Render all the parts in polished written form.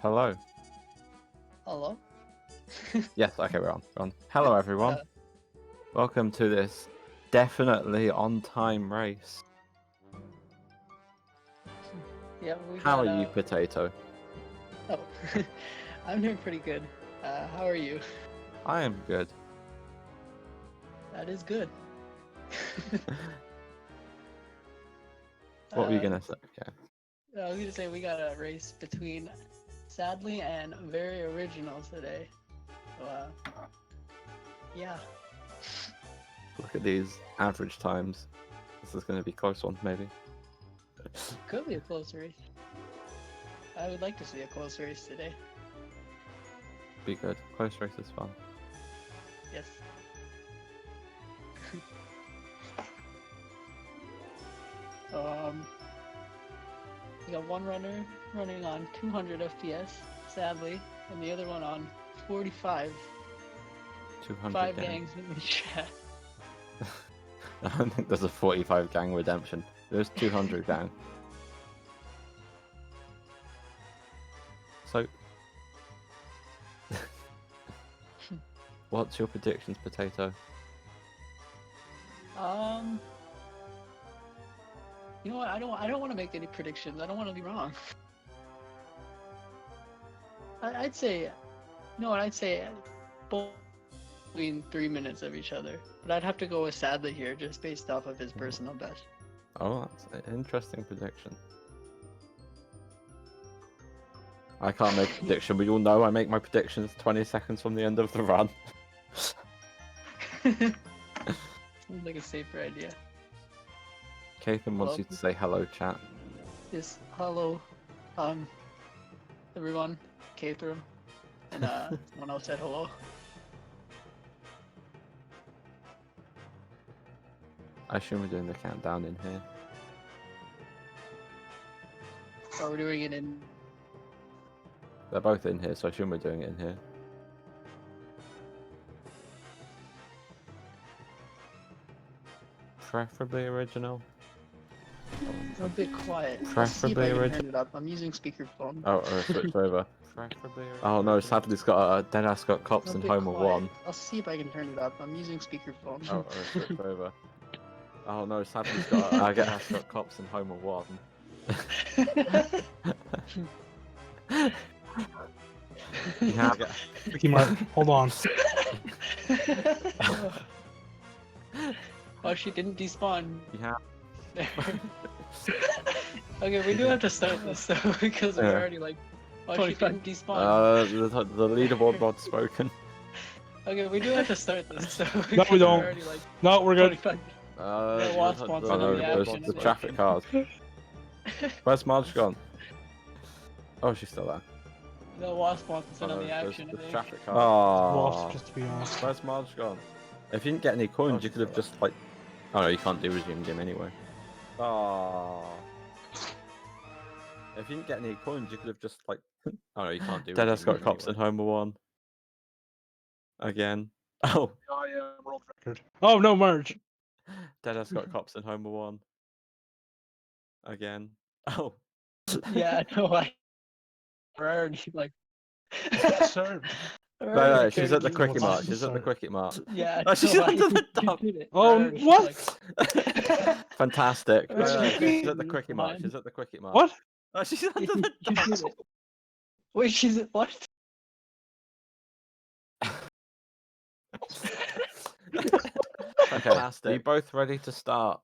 Hello. Hello? Yes, okay, we're on. We're on. Hello, everyone. Welcome to this definitely on-time race. Yeah, How are you, Potato? Oh, I'm doing pretty good. How are you? I am good. That is good. What were you gonna say? Okay. I was gonna say we got a race between Sadly and VeryOriginal today. So, yeah. Look at these average times. This is gonna be a close one, maybe. Could be a close race. I would like to see a close race today. Be good. Close race is fun. Yes. We got one runner running on 200 FPS, sadly, and the other one on 45. 200 5 gang. gangs in the chat. I don't think there's a 45 gang redemption. There's 200 gang. So, what's your predictions, Potato? You know what? I don't want to make any predictions. I don't want to be wrong. I'd say, you know what? I'd say both between 3 minutes of each other. But I'd have to go with Sadly here, just based off of his personal best. Oh, that's an interesting prediction. I can't make a prediction, but you'll know I make my predictions 20 seconds from the end of the run. Sounds like a safer idea. Kathan wants you to say hello, chat. Yes, hello, everyone, Kathan, and someone else said hello. I assume we're doing the countdown in here. Or we're doing it in... They're both in here, so I assume we're doing it in here. Preferably original. A bit quiet. Preferably original. Turn it up. I'm using speakerphone. Oh, or switch over. Preferably original. Oh no, Sadly's got Deadass got cops in Homer 1. I'll see if I can turn it up. I'm using speakerphone. Oh, or switch over. Oh no, Sadly's got Deadass got cops in Homer 1. Yeah. Ricky Martin, hold on. Oh, she didn't despawn. Yeah. Okay, we do have to start this though, because we're already like... Oh, she didn't despawn. The leaderboard mod's spoken. Okay, we do have to start this though. No, we don't. Already, like, No, we're good. The traffic cars. Where's Marge gone? Oh, she's still there. The wasp wants to on the action. The traffic cars. Wasp, just to be honest. Where's Marge gone? If you didn't get any coins, you could have just like... Oh no, you can't do resume game anyway. Oh. If you didn't get any coins, you could have just like... Oh no, you can't do Deadass got cops in Homer 1. Again. Oh. World record. Oh no, Marge. Deadass got cops in Homer 1. Again. Oh. Yeah, no, we're already like... Sir. No, she's at the Quickie Mart. She's at the Quickie Mart. Yeah, oh, she's under the dump. Oh, what? Fantastic. She's at the Quickie Mart. She's at the Quickie Mart. What? Oh, she's under the dump. Wait, she's at what? Fantastic. Are you both ready to start?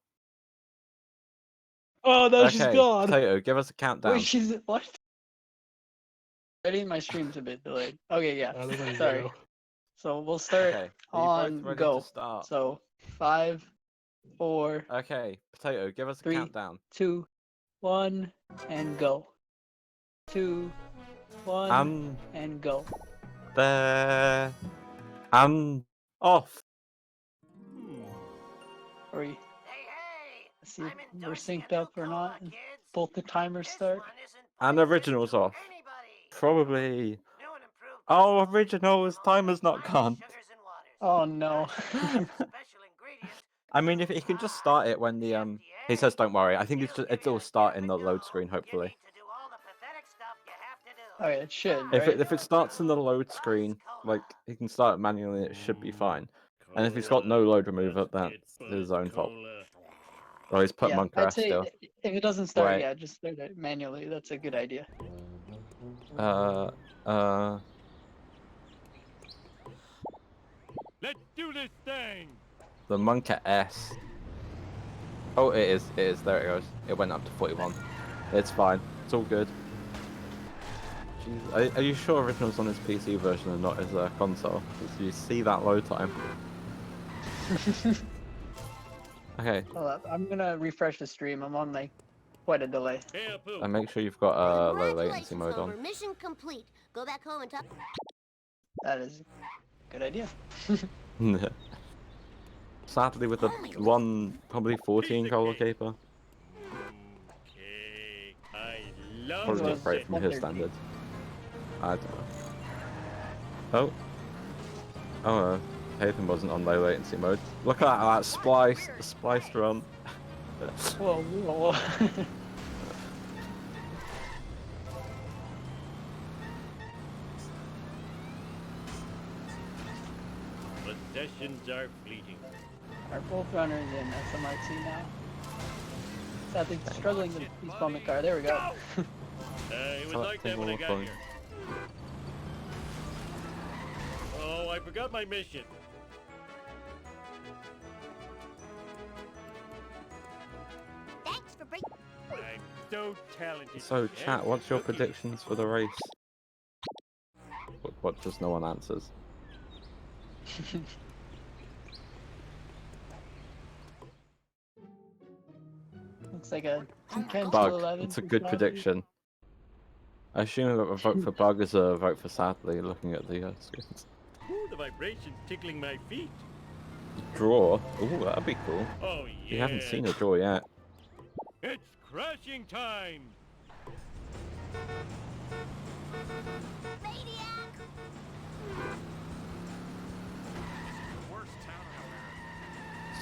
Oh no, she's gone. Potato, give us a countdown. Wait, she's at what? Ready? My stream's a bit delayed. Okay, yeah. Sorry. So we'll start on go. So 5, 4. Okay, Potato, give us a 3, countdown. 2, 1, and go. 2, 1, and go. There. I'm off. Are we? Let's see if we're synced up or not. Both the timers start. And original's off. Probably. Oh, original's timer's not gone. Oh no. I mean, if he can just start it when the he says, "Don't worry." I think it's all start in the load screen. Hopefully. Okay, it should, If right? it starts in the load screen, like he can start it manually, it should be fine. And if he's got no load remover, that's his own fault. Or he's put Monk I'd rest say still. if it doesn't start, Wait. yeah, just start it manually. That's a good idea. Let's do this thing. The Monk at S. Oh, it is. It is. There it goes. It went up to 41. It's fine. It's all good. Jeez. Are you sure Original's on his PC version and not his console? Because you see that load time. Okay. Hold up. I'm gonna refresh the stream. I'm on like quite a delay. And make sure you've got low latency mode on. Mission complete. Go back home and talk. That is a good idea. Sadly, with the one probably 14 color caper. Okay, I love Probably this. not great from his standards. I don't know. Oh, Haven wasn't on low latency mode. Look at that spliced run. Whoa, whoa, whoa. Possessions are fleeting. Are both runners in SMRT now? Sadly, struggling to respawn the car. There we go. It was like that when I got here. Oh, I forgot my mission. Thanks for bringing. I'm so talented. So, chat, what's your predictions for the race? What just no one answers? Looks like a 10 to Bug. 11. It's a for good Sadly. prediction. I assume that a vote for Bug is a vote for Sadly, looking at the screens. Ooh, the vibrations tickling my feet. Draw? Ooh, that'd be cool. Oh yeah. You haven't seen a draw yet. It's crashing time. Maniac.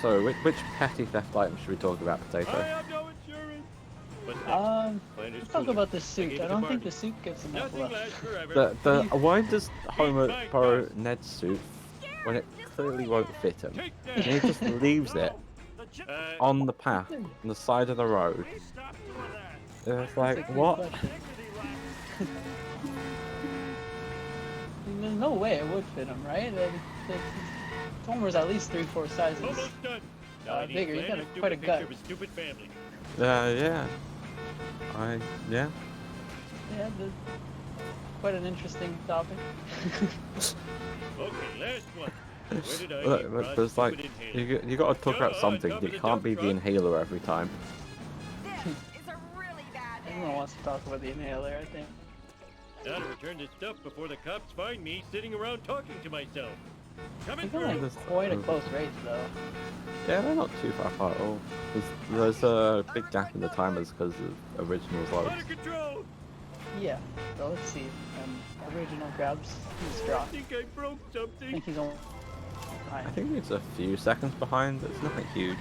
So, which petty theft item should we talk about, I Potato? have no insurance. But Let's talk about the suit. I don't think the suit gets enough nothing love. lasts forever. Why does Homer borrow Ned's suit when it clearly won't fit him? Take And he that. just leaves it on the path, on the side of the road. Stop doing that. It's That's a like, good what? question. There's no way it would fit him, right? Homer's at least 3-4 sizes. Almost done. Now I need Bigger, you to got plan quite a stupid gut. picture of a stupid family. Yeah. Yeah. Yeah, quite an interesting topic. Okay, last one. Where did I Look, leave look, Rod's there's like, stupid inhaler? you gotta talk about Duh, something. top You of the can't dump be the truck. inhaler every time. This is a really bad day. Everyone wants to talk about the inhaler, I think. Now to return this stuff before the cops find me sitting around talking to myself. I Coming feel through. like quite a close race, though. Yeah, they're not too far apart at all. There's a big gap in the timers because of Original's loads. Out of control. Yeah, so let's see. Original grabs his drop. I think I broke I something. think he's only I behind. think it's a few seconds behind. It's nothing huge.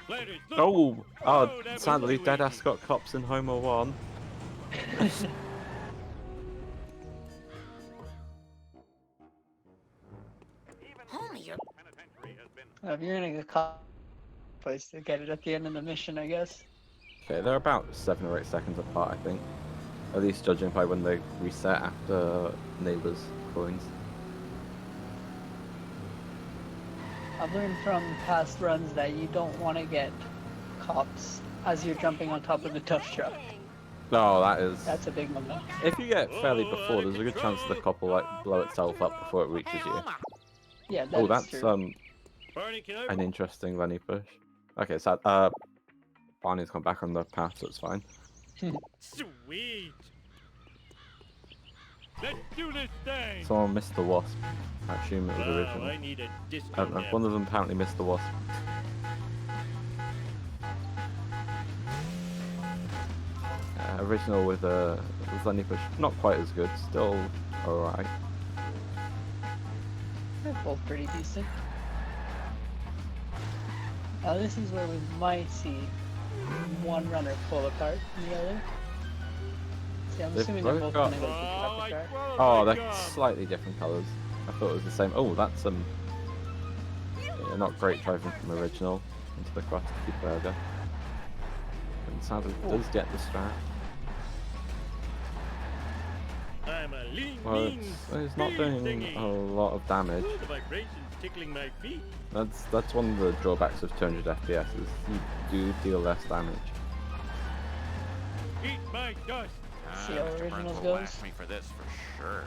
Ladders, look. Oh, that was sadly, too Deadass easy. got cops in Homer 1. Homie, you're. If you're gonna get caught, place to get it at the end of the mission, I guess. Okay, they're about 7 or 8 seconds apart, I think. At least judging by when they reset after Neighbors coins. I've learned from past runs that you don't want to get cops as you're jumping on top of the tough truck. No, that is. That's a big one. Though. If you get fairly before, there's a good chance the cop will like blow itself up before it reaches you. Yeah, Oh, that's that's true. Barney, can I? an interesting Lenny push. Okay, so Barney's gone back on the path, so it's fine. Sweet. Let's do this thing. Someone missed the wasp. I assume it was Wow, Original. I need a I disco don't know. nap. One of them apparently missed the wasp. Original with Lenny push, not quite as good. Still alright. They're both pretty decent. Now this is where we might see one runner pull apart from the other. Yeah, I'm They've assuming they're both both got- gonna go to the upper track. Oh, they're slightly different colours. I thought it was the same. Oh, that's yeah, not great driving from original into the Crusty Burger. And sadly does get the strat. I'm a lean, Well, mean it's not speed doing thingy. a lot of damage. Ooh, the vibrations tickling my feet. That's one of the drawbacks of 200 FPS is you do deal less damage. Eat my dust. See how Mr. Originals Burns will goes? laugh me for this for sure.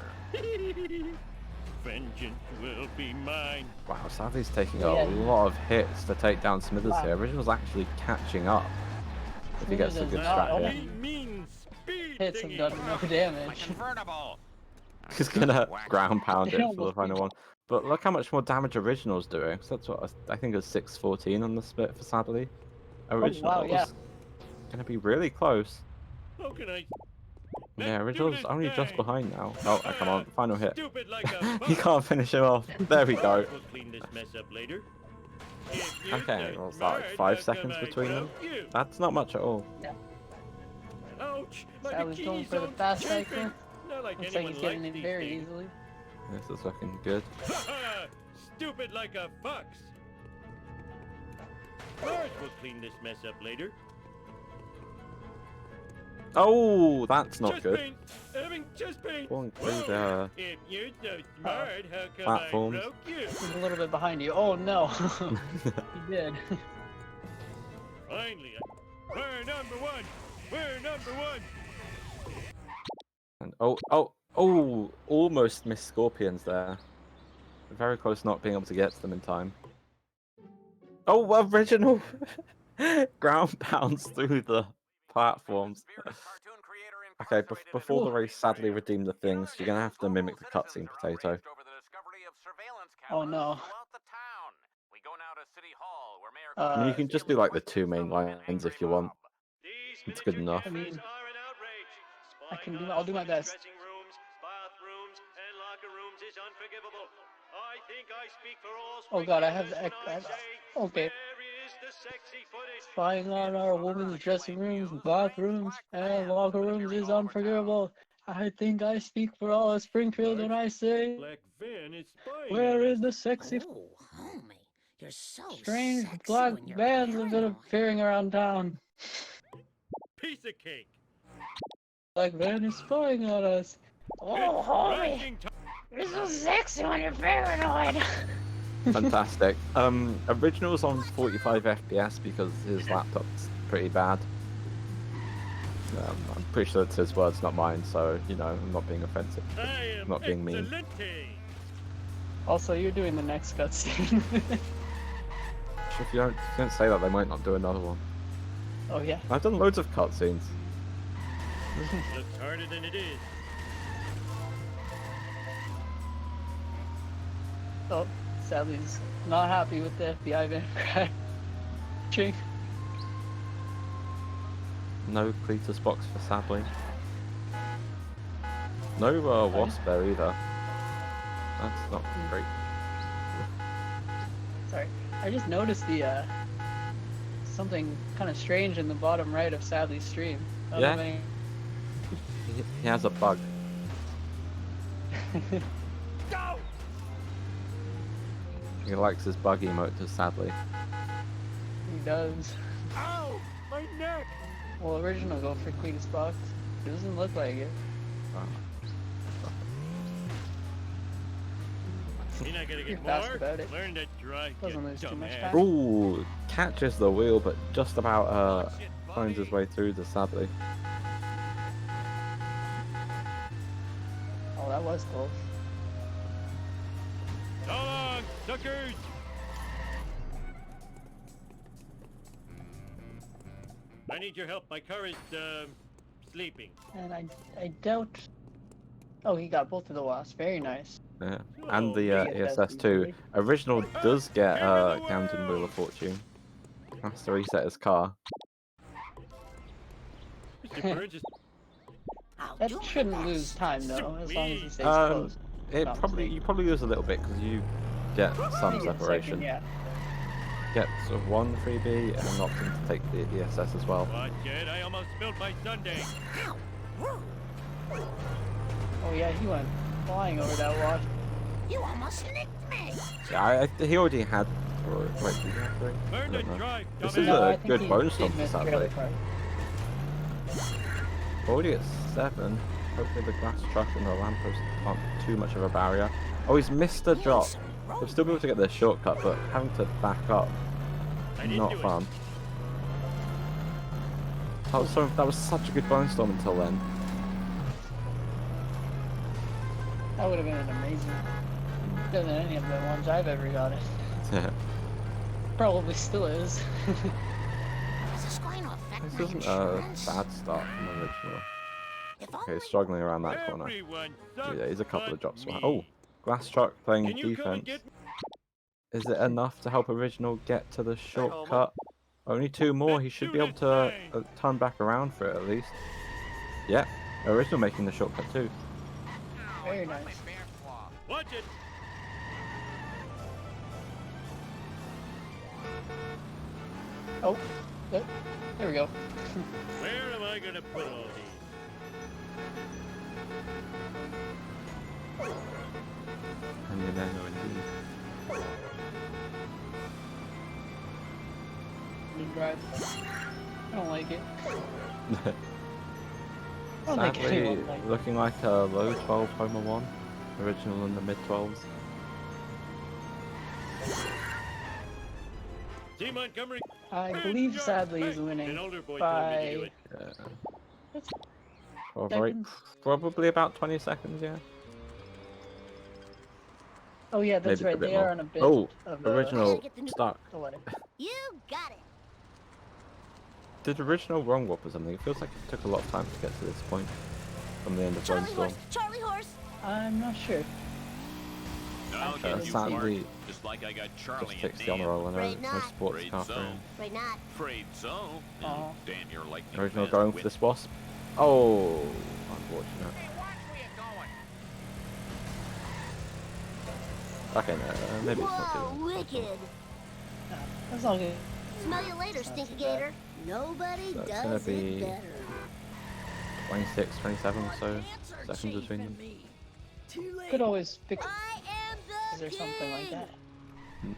Vengeance will be mine. Wow, Sadly's taking Yeah. a lot of hits to take down Smithers Wow. here. Original's actually catching up. If he gets a Smithers good is not strat here. Lean, mean speed Hits have thingy. done no My damage. convertible. He's gonna ground pound They it for the almost final one. But look how much more damage Original's doing. So that's what I think it's 614 on the split for Sadly. Original's yeah. gonna be really close. How can I? Yeah, Original's only just thing. behind now. Oh, come on, final hit. Stupid like a He can't finish him off. There we go. We'll clean this mess up later. If you're Okay, so well, it's like smart, 5 how seconds come I between them. broke you? That's not much at all. Ouch! My Sadly's going bikini's for the on fast taping. cycle. Not like Looks like anyone he's getting likes in these very things. easily. This is looking good. Stupid like a fox. Mars will clean this mess up later. Oh, that's not Chest good. pain. Having chest pain. Going through Whoa. the If you're so smart, how come platforms. I broke you? He's a little bit behind you. Oh no. He did. Finally, we're number one. We're number one. And almost missed Scorpions there. Very close not being able to get to them in time. Oh, Original ground pounds through the platforms. Okay, before the race sadly redeem the things, you're gonna have to mimic the cutscene potato. Oh no. I mean, you can just do like the 2 main lines if you want. It's good enough. I mean, I'll do my best. Dressing rooms, bathrooms, and locker rooms is unforgivable. I think I speak for all Oh god, I have spring the. cleaners when I say, Okay. where is the sexy footage? Spying on our women's dressing rooms, bathrooms, and locker rooms is unforgivable. I think I speak for all of Springfield when I say, Black van is spying where on is us. the sexy, Oh, homie, you're so strange sexy black when you're vans have been paranoid. appearing around town? Piece of cake. Black van is spying on us. Oh, homie, Rising time. you're so sexy when you're paranoid. Fantastic. Original's on 45 FPS because his laptop's pretty bad. I'm pretty sure it's his words, not mine, so, you know, I'm not being offensive. I am Not being mean. excelente. Also, you're doing the next cutscene. If you don't say that, they might not do another one. Oh yeah. I've done loads of cutscenes. Looks harder than it is. Oh, Sadly's not happy with the FBI van crashing. No Cletus box for Sadly. No Wasp there either. That's not great. Sorry, I just noticed the something kind of strange in the bottom right of Sadly's stream. I don't Yeah? know if He has a bug. any- Go! He likes his bug emote to Sadly. He does. Ow! My neck! Well, Original go for Cletus box. It doesn't look like it. You're not gonna You're get fast more? about it. Learn to drive, Doesn't you lose too much dumbass. time. Ooh, catches the wheel, but just about Oh, shit, finds his buddy. way through to Sadly. Oh, that was close. So long, suckers! I need your help. My car is, sleeping. And I doubt. Oh, he got both of the wasps. Very nice. Yeah. And the Yeah, that's ESS too. easily. Original does get Camden Wheel of Fortune. Has to reset his car. Mr. Burns is I'll That do my shouldn't best. lose time though, as long as he stays Um, close. No, You probably lose a little bit because you get some Maybe a second, separation. yeah. Get sort of one freebie and an option to take the ESS as well. what, kid? I almost spilled my sundae. Ow! Whoa. Oh yeah, he went flying over that wall. You almost nicked me. Yeah, he already had. Wait, did he have 3? I Learn to don't know. drive, This dumbass. is No, I a think good he bonus stomp for missed Sadly. trailer park. Already at 7. Hopefully the glass truck and the lamppost aren't too much of a barrier. Oh, he's missed a drop. He'll still be able to get the shortcut, but having to back up, I didn't not do it. fun. That was such a good bonus storm until then. That would have been an amazing. Better than any of the ones I've ever gotten. Yeah. Probably still is. Is this going to affect This my isn't a insurance? bad start from original. If Okay, only struggling around that corner. Everyone sucks Yeah, he's a couple of but drops me. behind. Oh, glass truck playing Can you come and defense. get Is it enough to help original get to the shortcut? Only 2 more. He should be able to turn back around for it at least. Yep, original making the shortcut too. Very nice. Watch it. Oh, there we go. Where am I gonna put all these? And you then know indeed. New drive. I don't like it. I don't think Sadly, anyone likes it. looking like a low 12 Homer 1. Original in the mid 12s. T. Montgomery. I believe Sadly is An winning older boy told me to do by it. seconds. Probably about 20 seconds, yeah. Oh yeah, that's Maybe a right. bit They more. are on a bit Oh, of original Get the new- stuck. delay. You got it. Did original wrong warp or something? It feels like it took a lot of time to get to this point from the end of Charlie Brainstorm. horse, Charlie horse. I'm not sure. I'll Okay, get you sadly, Mark, just like I got Charlie Just fixed and the honor Dan. roll and no Afraid not. sports Afraid car so. for him. Right not. Afraid so. Aw. Damn, you're like the Original best going for with- this wasp. Oh, unfortunate. Okay, no, maybe it's not Whoa, too wicked. No, that's all good. Smell you later, That's not stinky too bad. gator. Nobody That's does gonna it be- better. 26, 27 or so seconds between them. Could always fix I am the or something like that. king.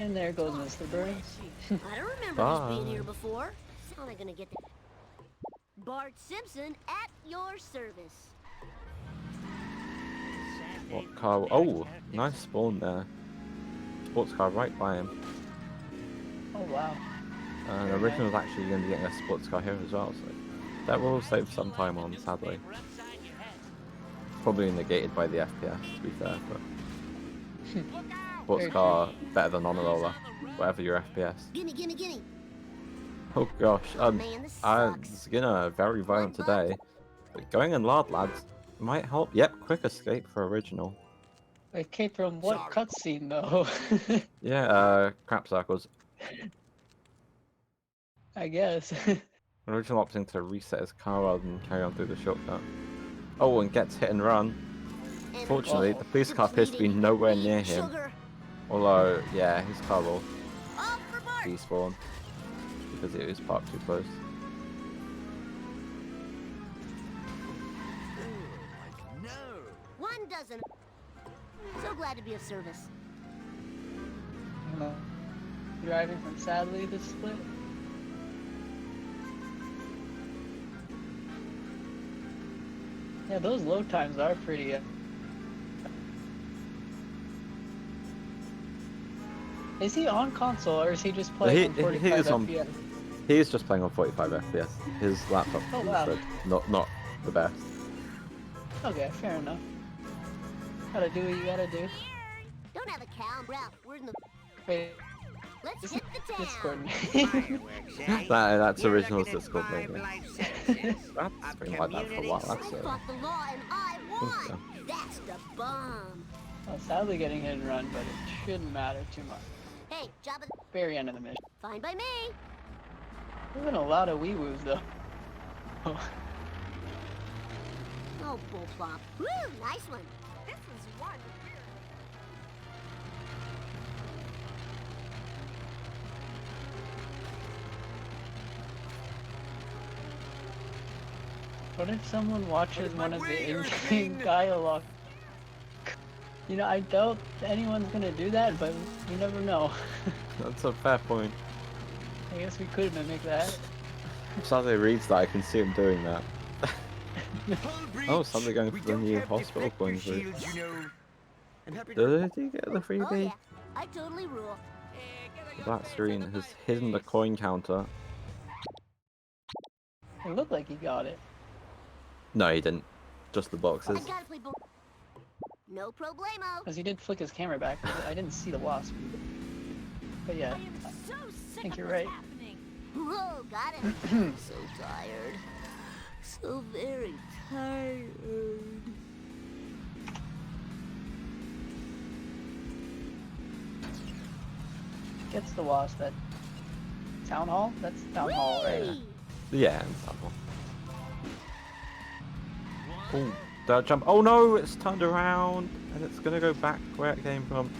And there goes Mr. Burns. I don't remember this being Bye. here before. How am I gonna get there? Bart Simpson at your service. What car? Oh, nice spawn there. Sports car right by him. Oh wow. And Very original's actually going to be getting a sports car here as well, so that will save some time on, sadly. Probably negated by the FPS, to be fair, but sports Very car better than honor roller, whatever your FPS. Gimme, gimme, gimme. Oh gosh, Man, this sucks. Skinner very violent today, but going in lard, lads, might help. Yep, quick escape for original. Okay, from what cutscene though? Yeah, crap circles. I guess. Original opting to reset his car rather than carry on through the shortcut. Oh, and gets hit and run. And Fortunately, the police car appears to be depleting nowhere beef near him. sugar. Although, yeah, his car will All for Bart. despawn because it is parked too close. One dozen. So glad to be of service. Driving from Sadly this split. Yeah, those load times are pretty. Is he on console or is he just playing on 45 is on- FPS? He is just playing on 45 FPS. His laptop Oh, is wow. not the best. Okay, fair enough. Gotta do what you gotta do. Don't have a cow, Ralph. We're in the. Wait, Let's this hit is the town. Discord. That's original's Discord maybe. That's been like that for a while. I That's fought the law and I won. so. That's the bomb. Well, sadly getting hit and run, but it shouldn't matter too much. Hey, job of the... Very end of the mission. Fine by me. There's been a lot of wee woos though. Oh, bull flop. Woo, nice one. This was one weird. What if someone watches one of the in-game dialogue? You know, I doubt anyone's gonna do that, but you never know. That's a fair point. I guess we could mimic that. If Sadly reads that, I can see him doing that. Oh, Sadly going for the new hospital coins route. Did he get the Oh freebie? yeah, I totally rule. The black screen has hidden the coin counter. It looked like he got it. No, he didn't. Just the I boxes. gotta play no problemo. Because he did flick his camera back. I didn't see the wasp. But yeah, I think you're right. Whoa, got it. So tired. So very tired. Gets the wasp at Town Hall? That's Town Hall, right? Whee! Yeah, and that one. Oh, dirt jump. Oh no, it's turned around and it's gonna go back where it came from.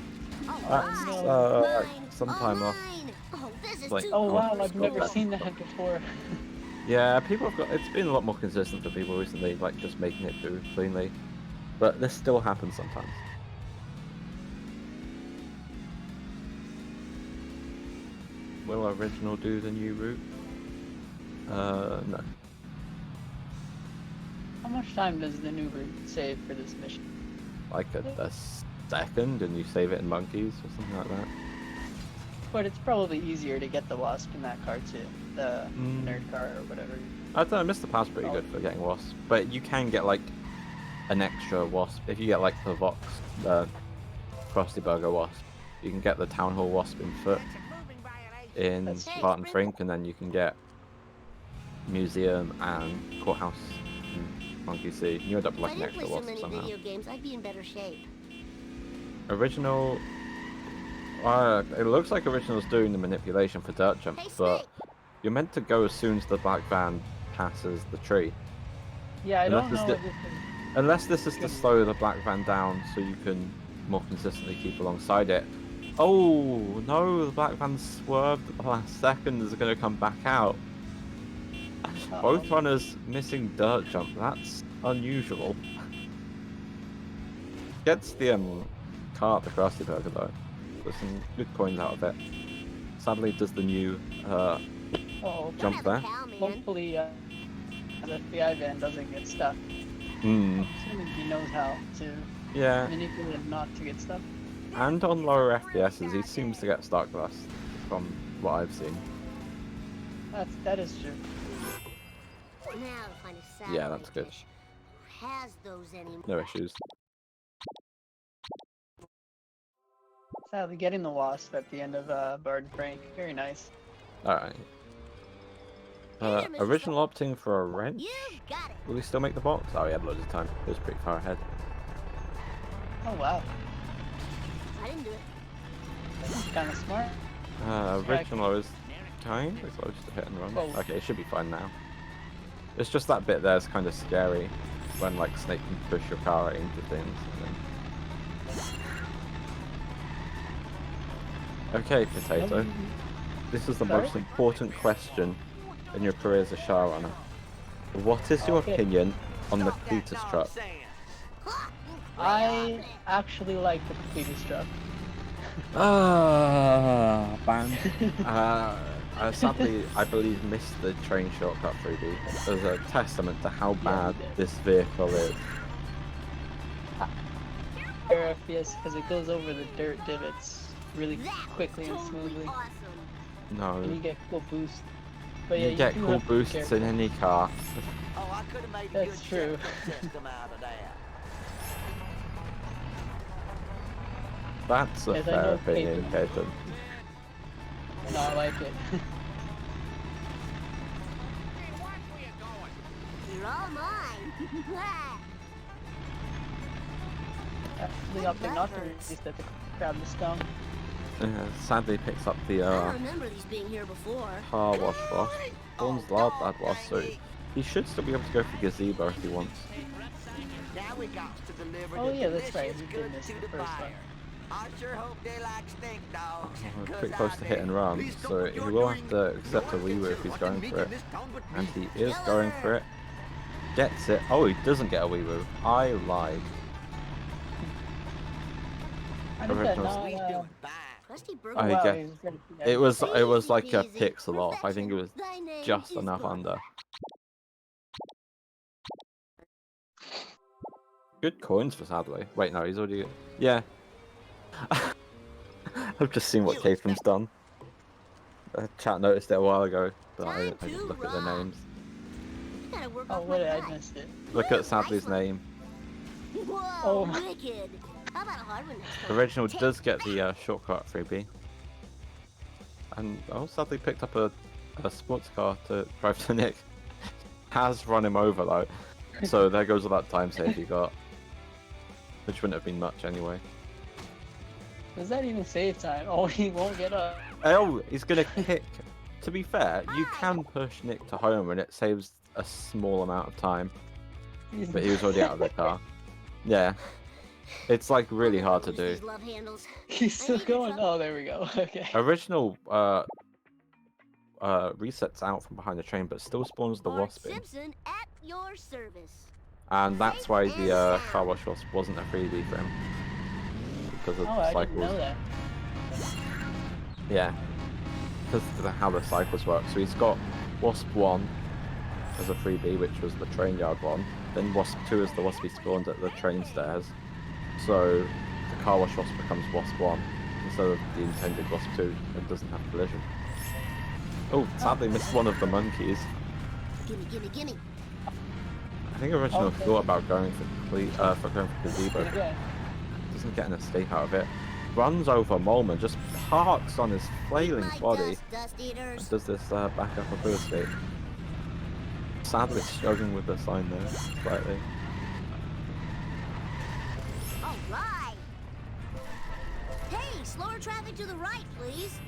That's Mine. sometime off. Mine. Oh, this is Like, too Oh wow, Oh, I've never seen that before. Yeah, people have got. It's been a lot more consistent for people recently, like just making it do cleanly. But this still happens sometimes. Will Original do the new route? No. How much time does the new route save for this mission? Like a second, and you save it in monkeys or something like that. But it's probably easier to get the wasp in that car too. The Mm. nerd car or whatever. I don't know, Mr. Pass pretty good for getting wasps, but you can get like an extra wasp if you get like the Vox, the Frosty Burger wasp. You can get the Town Hall wasp in foot in That's- Barton Frink, and then you can get Museum and Courthouse in Monkey See. You end up If with I like an didn't extra play so wasp many somehow. video games, I'd be in better shape. Original. It looks like Original's doing the manipulation for dirt jump, Hey, but Snake. you're meant to go as soon as the black van passes the tree. Yeah, I Unless don't it's know the- if this is... Unless this is to slow the black van down so you can more consistently keep alongside it. Oh no, the black van swerved at the last second, is going to come back out. Both runners missing dirt jump, that's unusual. Gets the cart, the Krusty Burger though. There's some good coins out of it. Sadly does the new Oh, Don't jump have a there. cow, man. hopefully the FBI van doesn't get stuck. Hmm. Assuming he knows how to Yeah, manipulate it not to get stuck. and on lower FPSs he seems to get stuck less from what I've seen. That is true. Now to find a Yeah, satellite that's good. dish. Who has those anymore? No issues. Sadly, getting the wasp at the end of Barton Frank, very nice. Alright. Hey there, Mr. Original opting for a wrench? You got it. Will he still make the box? Oh, he had loads of time. He was pretty far ahead. Oh wow, I didn't do it. that's kind of smart. Original is kind of close to hit and run. Oh. Okay, it should be fine now. It's just that bit there is kind of scary when like Snake can push your car into things. And then... Okay, Potato. This is the Sorry? most important question in your career as a showrunner. What is your Okay. opinion on the Cletus truck? I actually like the Cletus truck. Sadly, I believe missed the train shortcut 3D as a testament to how bad you did. this vehicle is. Air FPS because it goes over the dirt divots really That quickly and was totally smoothly, awesome. No, and you get cool boost. But yeah, you get do cool have to be boosts careful. in any car. Oh, I could have made a That's good true. shot to come out of that. That's a Yes, I fair know opinion, paper. Caden. No, I like it. You're all mine. Actually, opting not to release that to grab the stone. Sadly picks up the I don't remember these being here before. car wash boss. Thorn's lard that was, so he should still be able to go for gazebo if he wants. Now we got to deliver Oh the yeah, that's right. delicious We did goods miss to the the first buyer. one. I sure hope they like stink dogs. We're pretty close to hit and run, so he will have to accept a wee if he's going for it. And he is going for it. gets it. Oh, he doesn't get a wee woo. I lied. How did that Originals. not, We doing fine. Trusty broke I wow, get- he was gonna do that. It was like a Easy peasy. pixel off. I think it was Thy name just is enough Garth. under. Good coins for Sadly. Wait, no, he's already. Yeah. I've just seen what Catham's done. Chat noticed it a while ago, but I Time didn't to look at the rock. names. You gotta work Oh, off what my did I gut. missed it? Look at Sadly's name. Whoa, Oh my- wicked. How about a hard one next time? Original Take does get the shortcut freebie. And oh, Sadly picked up a sports car to drive to Nick. Has run him over though. So there goes all that time save he got. Which wouldn't have been much anyway. Does that even save time? Oh, he won't get up. Oh, he's gonna kick. To be fair, you can push Nick to home and it saves a small amount of time. But he was already out of the car. Yeah. It's like really hard to do. These love handles. He's still going. Oh, there we go. Okay. Original resets out from behind the train but still spawns the Bart wasp in. Simpson at your service. And that's why the car wash wasp wasn't a freebie for him. Because of Oh, the I cycles. didn't know that. Yeah. Because of how the cycles work. So he's got Wasp 1 as a freebie, which was the train yard one. Then Wasp 2 is the wasp he spawned at the train stairs. So the car wash wasp becomes Wasp 1 instead of the intended Wasp 2 and doesn't have collision. Oh, sadly missed one of the monkeys. Gimme, gimme, gimme. I think Original Okay. thought about going for going for gazebo. Okay. Doesn't get an escape out of it. Runs over Molman, just parks on his flailing My body. dust eaters. Does this back up a full escape? Sadly struggling with the sign there, slightly. All right. Hey, slower traffic to the right, please.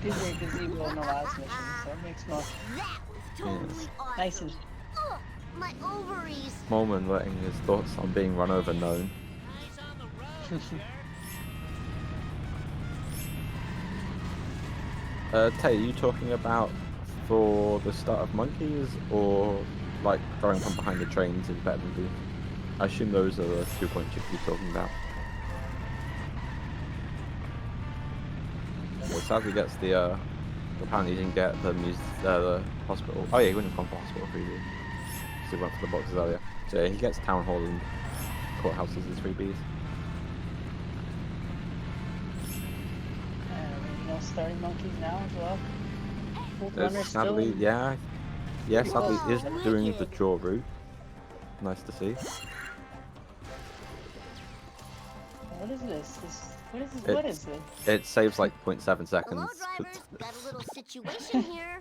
Did your gazebo in the last mission, so it makes more. That was totally awesome. Nice and Ugh, my ovaries. Molman letting his thoughts on being run over known. Eyes on the road, Jerk. Tay, are you talking about for the start of monkeys or like throwing from behind the trains in better than Booth? I assume those are the 2 points you're talking about. Well, sadly gets the apparently he didn't get the hospital. Oh yeah, he wouldn't have gone for hospital preview. So he went for the boxes earlier. So yeah, he gets town hall and courthouse as his freebies. Starting monkeys now as well. Both There's runners still Sadly, in- yeah. Yeah, Sadly Whoa, is doing the wicked. draw route. Nice to see. What is this? What is this? It- What is this? It saves like 0.7 Hello, seconds. drivers. Got a little situation here.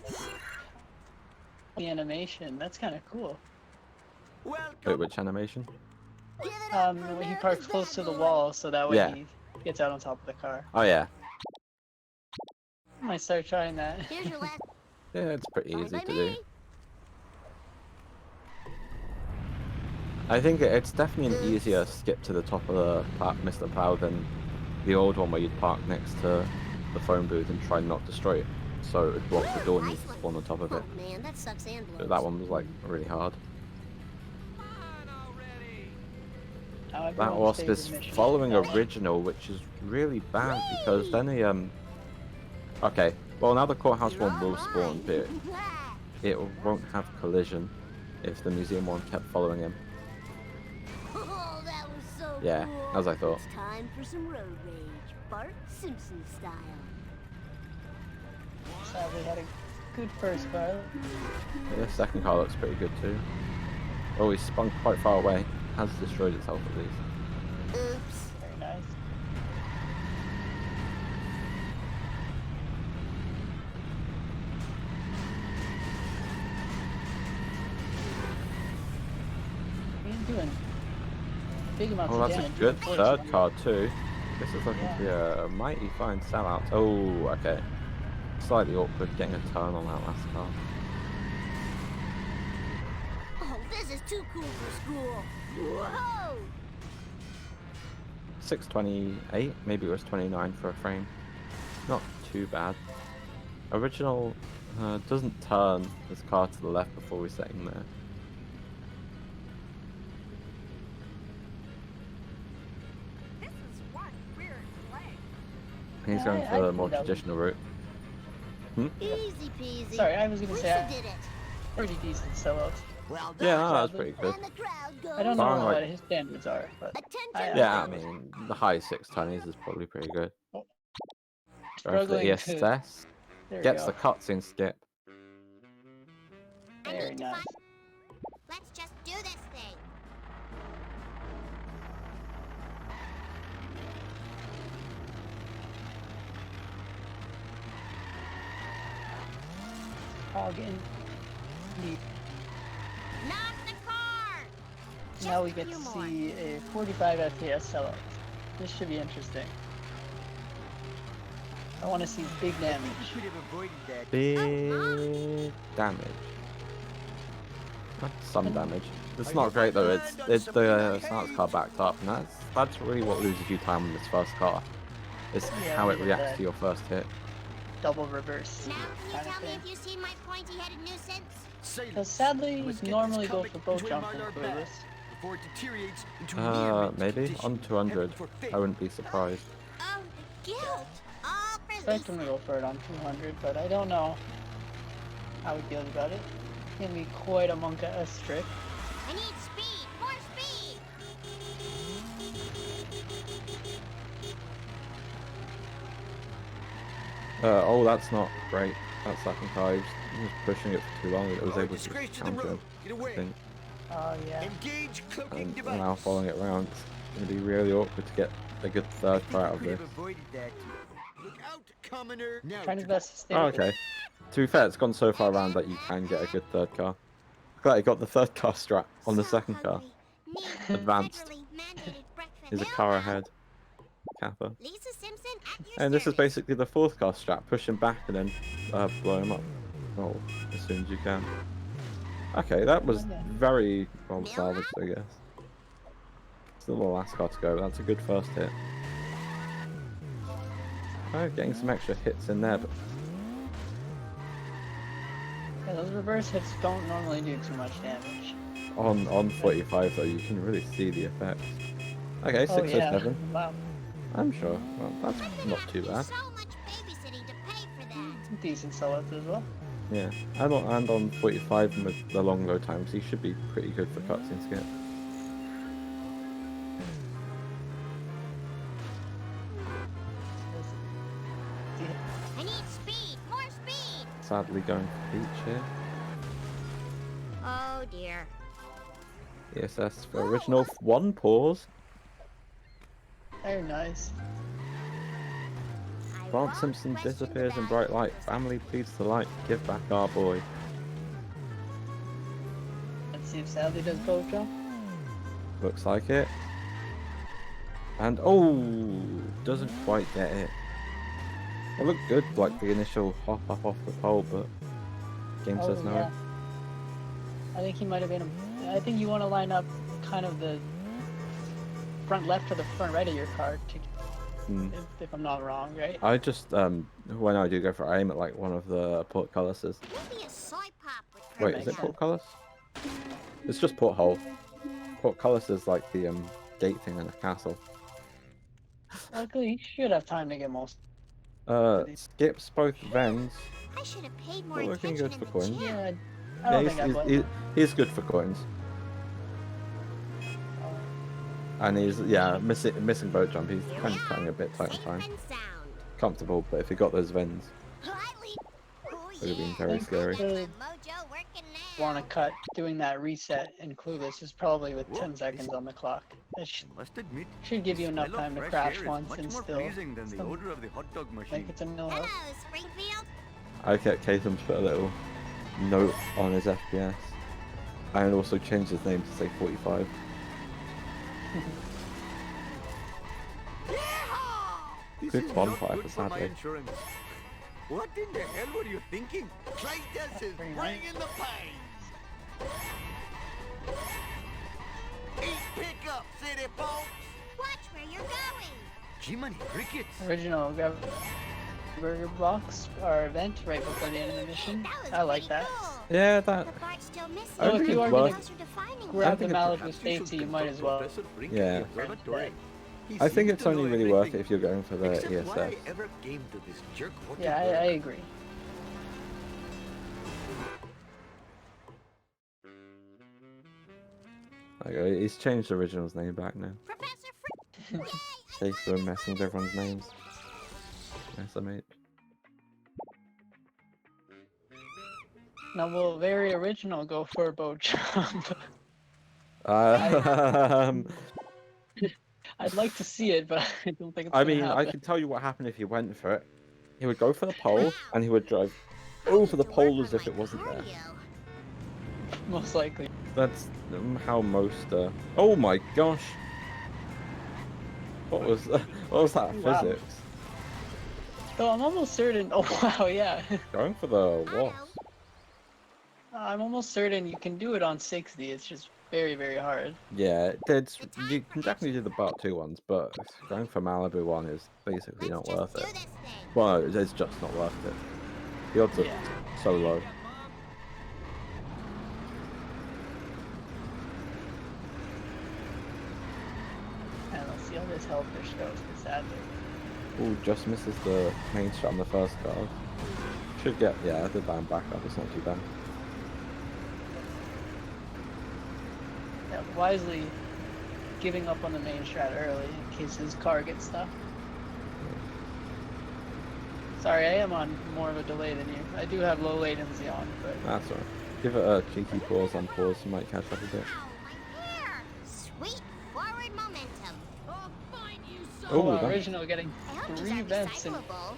The animation. That's kind of cool. Wait, Welcome. which animation? Give it up for When he America's parks close bad to the boy. wall, so that way Yeah. he gets out on top of the car. Oh yeah. I might start trying that. Here's your last. Yeah, it's pretty Fine easy by to do. me. I think it's definitely an easier skip to the top of the Mr. Plow than the old one where you'd park next to the phone booth and try and not destroy it. So it blocks the door and you Nice one. spawn on top of it. Oh man, that sucks and blows. So that one was like really hard. Now That everyone's wasp favorite is mission. following Original, which is really bad because then he okay, well now the courthouse You're one will spawn, but it won't have collision if the museum one kept following him. Oh, that was so Yeah, cool. as I thought. It's time for some road rage, Bart Simpson style. Sadly had a good first car. Yeah, the second car looks pretty good too. Oh, he's spun quite far away. Has destroyed itself at least. Oops. Very nice. What are you doing? Big amounts Oh, of that's a damage. good unfortunately. third card too. This is looking to be a mighty fine sellout. Oh, okay. Slightly awkward getting a turn on that last car. Oh, this is too cool for school. Whoa! 628, maybe it was 29 for a frame. Not too bad. Original It doesn't turn this car to the left before we set him there. This is one weird leg. He's Yeah, going I for the think more that would- traditional route. Easy peasy. Sorry, I was gonna say Lisa did it. pretty decent sellouts. Well done. Yeah, no, that's pretty good. And the crowd goes. I don't know Fine, what like- his standards are, but Attention. Yeah, I mean, the high 620s is probably pretty good. Go for the struggling to. ESS. There we Gets go. the cutscene skip. I Very need to nice. find. Let's just do this thing. Oh, getting neat. Not the car. Now we Just a get to few more. see a 45 FPS sellout. This should be interesting. I want to see big damage. You could have avoided that. Big damage. Some damage. It's not great though. It's the stance car backed up, and that's really what loses you time with this first car. It's Yeah, how we it get reacts that. to your first hit. Double reverse. Now, can you kind of tell me thing. if you've seen my pointy-headed nuisance? Because sadly, normally go for boat jump in clueless. Before it deteriorates into near-mint Maybe condition. on 200. Heaven forbid. I wouldn't be surprised. Oh, the guilt. All for Expect him to Lisa. go for it on 200, but I don't know how he feels about it. It's gonna be quite a strict. I need speed. More speed. Oh, that's not great. That second car, he was pushing it for too long. It was Oh, able to disgrace to the counter road. him, Get I away. think. Oh yeah. Engage cloaking And device. now following it around, it's going to be really awkward to get a good third car out of Could this. have avoided that. Look out, commoner. Now, Trying his best to stay. Oh, with it. okay. To be fair, it's gone so far around that you can get a good third car. Glad he got the third car strat on the So second car. hungry. Need Advanced. federally mandated breakfast. He's a Now, car now. ahead. Kappa. Lisa Simpson at your And this is service. basically the fourth car strat. Push him back and then blow him up. Oh, as soon as you can. Okay, that was very well salvaged, I guess. Still the last car to go, but that's a good first hit. Oh, getting some extra hits in there, but Yeah, those reverse hits don't normally do too much damage. on 45 though, you can really see the effects. Okay, Oh yeah. 607. Wow. I'm sure. Well, that's not too bad. So much babysitting to pay for that. Decent sellouts as well. Yeah, and on 45 with the long load times, he should be pretty good for cutscene skip. I need speed. More speed. Sadly going for Peach here. Oh dear. ESS for original. One pause. Very nice. I Grant won't Simpson question disappears in the bright value. light. Family pleads to light. Give back our boy. Let's see if Sadly does boat jump. Looks like it. And oh, doesn't quite get it. It looked good, like the initial hop up off the pole, but game Oh says no. yeah. I think he might have been. I think you want to line up kind of the front left or the front right of your car, Hmm. if I'm not wrong, right? I just when I do go for aim at like one of the portcullises. Maybe a soy pop would Wait, makes is it sense. portcullis? It's just porthole. Portcullis is like the gate thing in a castle. Luckily, he should have time to get most. Skips both vents. I should have paid more Oh, looking attention good in for the coins. gym. Yeah, I Yeah, don't think I blame him. he's good for coins. And he's missing boat jump. He's kind of cutting a bit tight on Safe time. and sound. Comfortable, but if he got those vents, Lightly. Oh, would have been yeah. very Think scary. the- Mojo working now. Want to cut doing that reset in Clueless is probably with 10 seconds on the clock. That Must admit, should give you the enough smell of time to fresh crash air is once much and more still pleasing than the still odor of the hot dog machine. make it to no health. Hello, Springfield. I get Catham to put a little note on his FPS, and also change his name to say 45. This Good is bonfire not good for for my Sadly. insurance. What in the hell were you thinking? Clytus is Pretty bringing nice. the pines. Eat pickup, city folks. Watch where you're going. Jiminy crickets. Original, grab burger box or event right before the end of the mission. I like that. Yeah, that. But Bart's still missing. I don't if think you it's are gonna worth. Closer to finding grab the think mallet it's- with safety, you might as well. Yeah. Instead. I think it's only really worth it if you're going for the Except why I ESS. ever came to this jerk water Yeah, I burger. agree. Okay, he's changed Original's name back now. Professor Frick. Thanks for messing with everyone's names. SMH. Now, will Very Original go for a boat jump? Um, I'd like to see it, but I don't think it's I gonna mean, I happen. can tell you what happened if he went for it. He would go for the pole, and he would drive over the pole as if it wasn't there. Most likely. That's how most. Oh my gosh! What was that Wow. physics? So I'm almost certain. Oh wow, yeah. Going for the wasp. I'm almost certain you can do it on 60. It's just very, very hard. Yeah, you can definitely do the Part 2 ones, but going for Malibu 1 is basically not worth it. Well, it's just not worth it. The odds are Yeah. so low. And let's see how this hellfish goes. Cause sadly, Ooh, just misses the main shot on the first card. Should get, yeah, the down back up, it's not too bad. yeah, wisely giving up on the main strat early in case his car gets stuck. Sorry, I am on more of a delay than you. I do have low latency on, but That's alright. Give it a cheeky pause on pause, you might catch up a bit. My hair. Sweet forward momentum. I'll find you Oh, wow, that- Original getting I hope these 3 are vents and recyclable.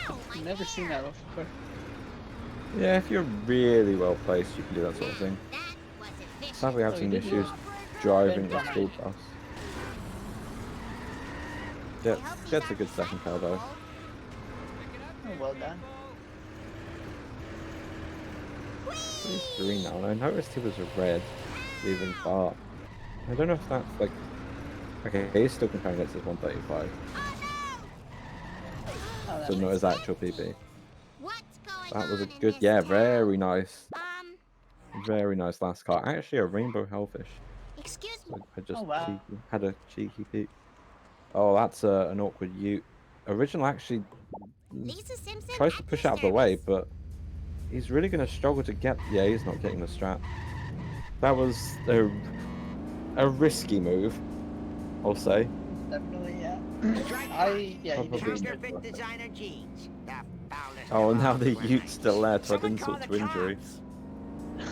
Ow, my I've never seen hair. that before. Yeah, if you're really well placed, you can do that sort of thing. That was efficient. Sadly, I have Oh, some you did issues well. driving Vent the school behind. bus. I Gets, hope these gets a are good second car though. recyclable. Oh, well done. He's green now, and I noticed he was a red, leaving Bart. I don't know if that's like. Okay, he's still comparing it to his 135, Oh, that so not makes his actual PB. What's going That was a on in good, this yeah, town? very nice. Um, Very nice last car. Actually, a rainbow hellfish. excuse So me. I just Oh, wow. had a cheeky peek. Oh, that's an awkward ute. Original actually Lisa Simpson tries at to push your out of the way, service. but he's really going to struggle to get. Yeah, he's not getting the strat. That was a risky move, I'll say. Definitely, yeah. Yeah, he did. Probably. Counterfeit designer jeans. The foulest Oh, of now all the women. ute's still there to add Someone insult call to the injury. cops.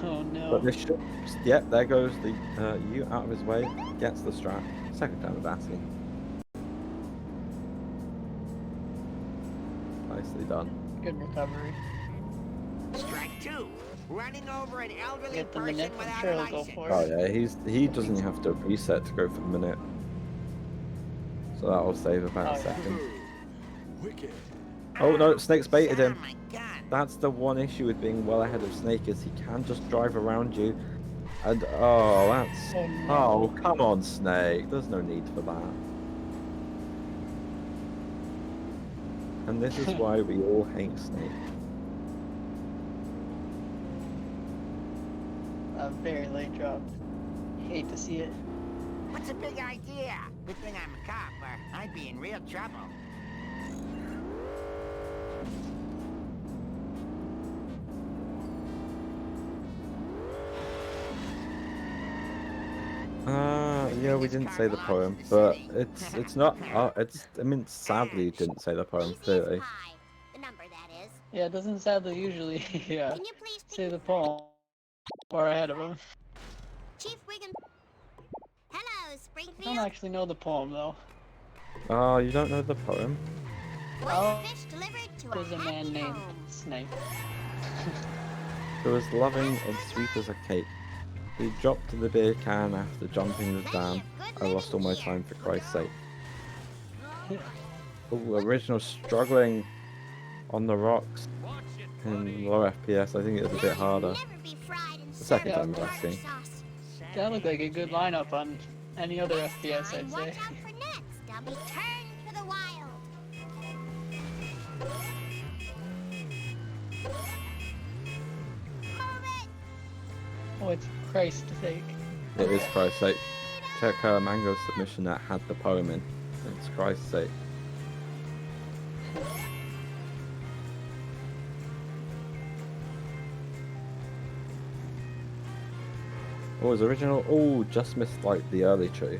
Oh no. But this should. Yep, there goes the ute out of his way. Gets the strat. Second time of asking. Nicely done. Good recovery. Strike 2. Running over an elderly Get the person minute, I'm without sure a he'll go license. for Oh it. yeah, he doesn't even have to reset to go for the minute. So that'll save about Oh, a yeah. second. Wicked. Oh no, Snake's baited Son him. of my gun. That's the one issue with being well ahead of Snake is he can just drive around you. And oh, that's Oh, no. oh come on, Snake. There's no need for that. And this is why we all hate Snake. A very late drop. Hate to see it. What's a big idea? Good thing I'm a cop, or I'd be in real trouble. Yeah, we didn't say the poem, but it's not. I mean, sadly, didn't say the poem clearly. Pie. The number that is. Yeah, it doesn't sadly usually yeah, Can you please say pick the poem far ahead of him. Chief Wiggum? Hello, I don't Springfield. actually know the poem though. Oh, you don't know the poem? Was Oh, a fish delivered to There's a happy man named home. Snake. It was loving and sweet as a cake. He dropped the beer can after jumping the dam. I lost all my time for Christ's sake. Ooh, Original struggling on the rocks in low FPS. I think it was a bit harder. Never be fried and The second served time with asking. tartar sauce. That looked like a good lineup on any other FPS, I'd And say. watch out for next. I'll be turned to the wild. Oh, it's Christ's sake. It is Christ's sake. Check Mango's submission that had the poem in. It's Christ's sake. Oh, his original. Oh, just missed like the early tree.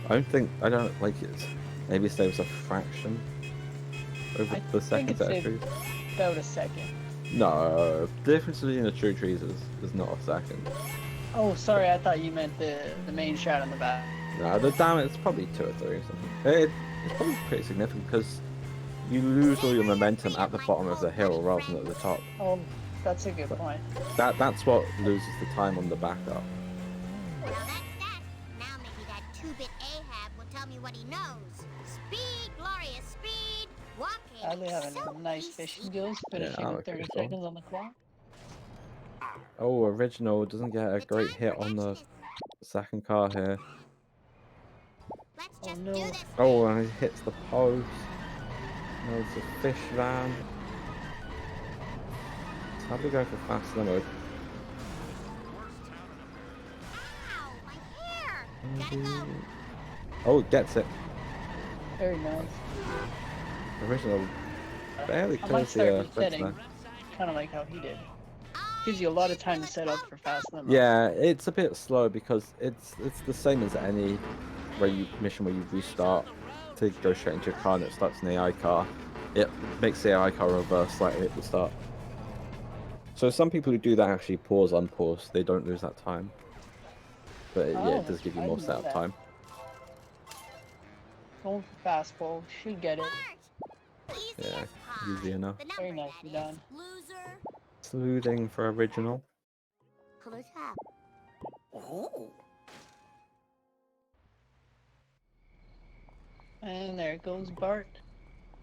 I don't like it. Maybe it saves a fraction over the second set of trees. About a second. No, the difference between the two trees is not a second. Oh, sorry, I thought you meant the main shot on the back. No, the damage it's probably 2 or 3 or something. It's probably pretty significant because you lose all your momentum at the bottom of the hill rather than at the top. Oh, that's a good point. That's what loses the time on the backup. Well, that's that. Now maybe that 2-bit Ahab will tell me what he knows. Speed, glorious speed, walking. Sadly, having so nice easy. fishing gills, finishing Yeah, with 30 okay, cool. seconds on the clock. Oh, original doesn't get a great hit on the second car here. Let's Oh, just no. do this. Oh, and he hits the post. No, it's a fish van. Sadly going for fast mode. Ow, my hair. Gotta go. Oh, it gets it. Very nice. Original barely I might clears start the fence resetting, there. kind of like how he did. Gives you a lot of time to set up for fast limbo. Yeah, it's a bit slow because it's the same as any mission where you restart to go straight into your car and it starts in the AI car. It makes the AI car reverse slightly at the start. So some people who do that actually pause, unpause. They don't lose that time. But yeah, Oh, it does give you I more didn't know setup that. time. Going for fastball, should get it. Easy Yeah, as pie. easy enough. The Very number, nicely that done. is. Loser. Smoothing for original. Colors have. Oh. And there goes Bart.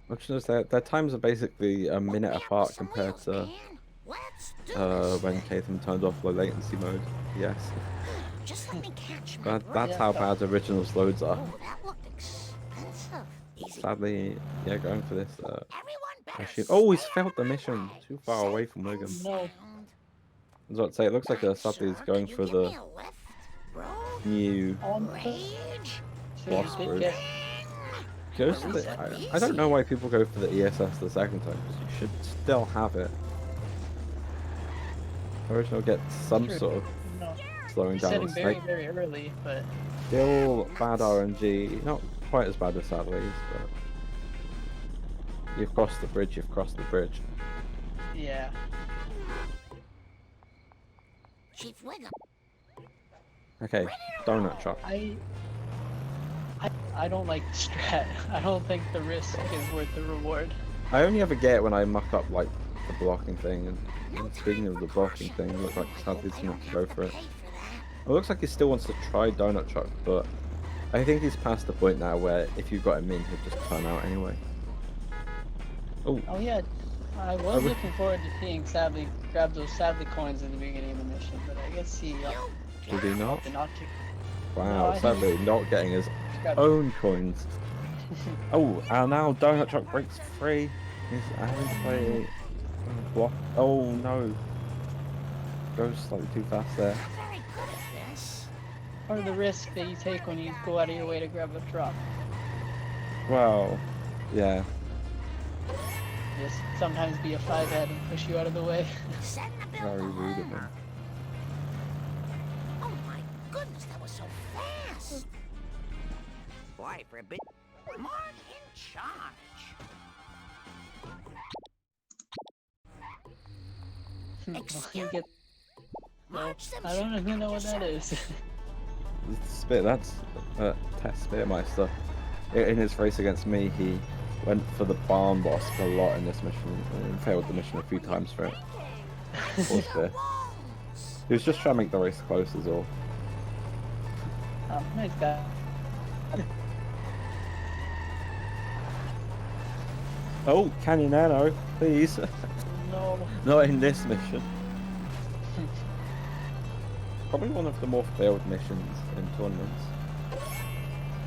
Which is their times are basically a minute apart compared to when Catham turned off low latency mode. Yes. Just let me catch my That's Yeah. how bad original's loads are. Oh, that looked expensive. Easy. Sadly, yeah, going for this. Everyone better Machine. Oh, he's stay failed the out mission. of the way. Too far away from Wigan. No. Sound. I was about to say, it looks like sadly he's Sir, going can you for give the me a lift, bro? new On the Rage? so Boss you did bridge. get goes for the, I don't know why people go for the ESS the second time, because you should still have it. Original gets some True. sort of no. slowing down Setting on very, snake. very early, but Still bad RNG, not quite as bad as Sadly's, but you've crossed the bridge, yeah. Chief Wiggum. Okay, donut truck. I don't like the strat. I don't think the risk is worth the reward. I only ever get it when I muck up like the blocking thing, and speaking of the blocking thing, it looks like Sadly's not to go for it. It looks like he still wants to try donut truck, but I think he's past the point now where if you've got him in, he'll just turn out anyway. Oh, Oh yeah, I was looking forward to seeing Sadly grab those Sadly coins in the beginning of the mission, but I guess he did he not? opted not to. Wow, I think Sadly not getting his Grab own coins. Oh, and now donut truck breaks free. He's having to play block. Oh no. Goes slightly too fast there. Very good at this. Part of the risk that you take when you go out of your way to grab a drop. Well, yeah. Just sometimes be a 5-head and push you out of the way. Setting the bill Very for rude of Homer. him. Oh my goodness, that was so fast. Why, for a bit? Mark in charge. You get. No, Marge I don't even know what that is. That's Test Spearmeister. In his race against me, he went for the barn boss a lot in this mission and failed the mission a few times for it. Poor Spear. He was just trying to make the race close is all. Oh, nice guy. Oh, Canyon Nano, please. No. Not in this mission. Probably one of the more failed missions in tournaments.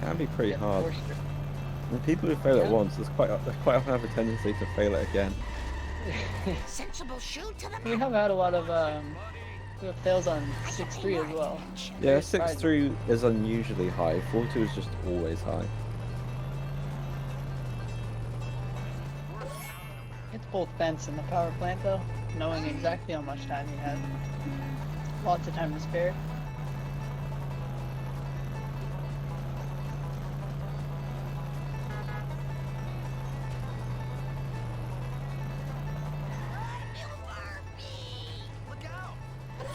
Can be pretty Yeah, hard. for sure. And people who fail it Yeah. once, they quite often have a tendency to fail it again. Sensible shoe to the We have had a lot of It fails on 6-3 as well. Yeah, Very surprising. 6-3 is unusually high. 4-2 is just always high. It's both fence and the power plant though, knowing exactly how much time he had. Lots of time to spare.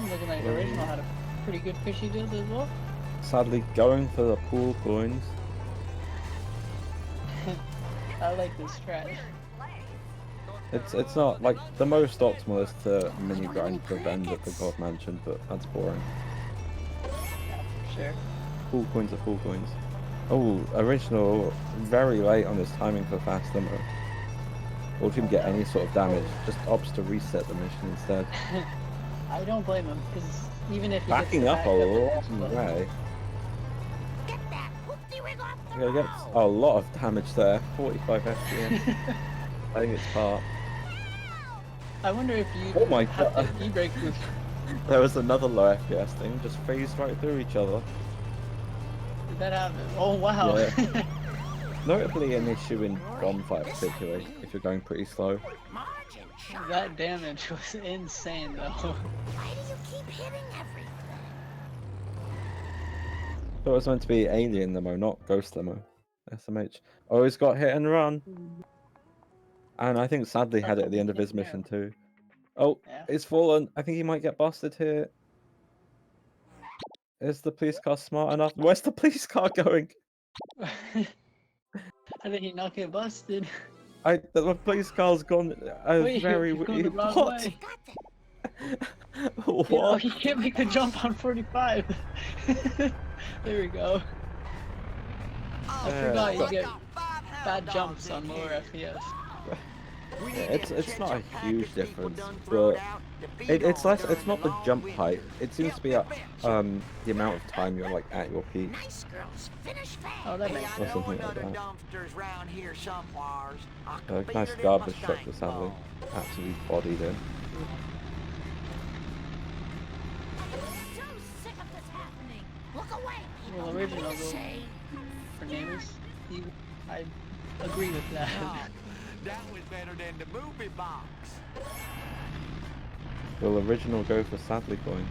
Looking like Original had a pretty good fishy deal as well. Sadly, going for the pool coins. I like this strat. It's not like the most optimal is to mini grind the bend at the God Mansion, but that's boring. Yeah, for sure. Pool coins are pool coins. Oh, Original very late on his timing for fast limo. Or if you can get any sort of damage, just opts to reset the mission instead. I don't blame him, because even if he Backing gets up a long way. Get that whoop-de-wig off the Yeah, gets a lot of damage there. 45 FPS. I think it's part. I wonder if you Oh my have God. to e-brake boost. There was another low FPS thing, just phased right through each other. Did that happen? Oh wow. Yeah. Notably an issue in gunfight particularly, if you're going pretty slow. margin, That damage was insane though. Why do you keep hitting everything? Thought it was meant to be Alien Limo, not Ghost Limo. SMH. Oh, he's got hit and run. And I think Sadly had it at the end of his mission too. Oh, Yeah. it's fallen. I think he might get busted here. Is the police car smart enough? Where's the police car going? How did he not get busted? The police car's gone Wait, very he's going the wrong what? way. What? Oh, he can't make the jump on 45. There we go. I forgot you get bad jumps on lower FPS. Yeah, it's not a huge difference, but it's less. It's not the jump height. It seems to be the amount of time you're like at your peak. Nice girls, finish fast. Oh, that makes Or sense. something like that. Dumpsters round here somewheres. I could beat Nice it in garbage my truck for stank Sadly. bone. Absolutely bodied in. So sick of this happening. Look away, people. Well, Original Nothing to though. say. For namers, I agree with that. That was better than the movie box. Will Original go for Sadly coins?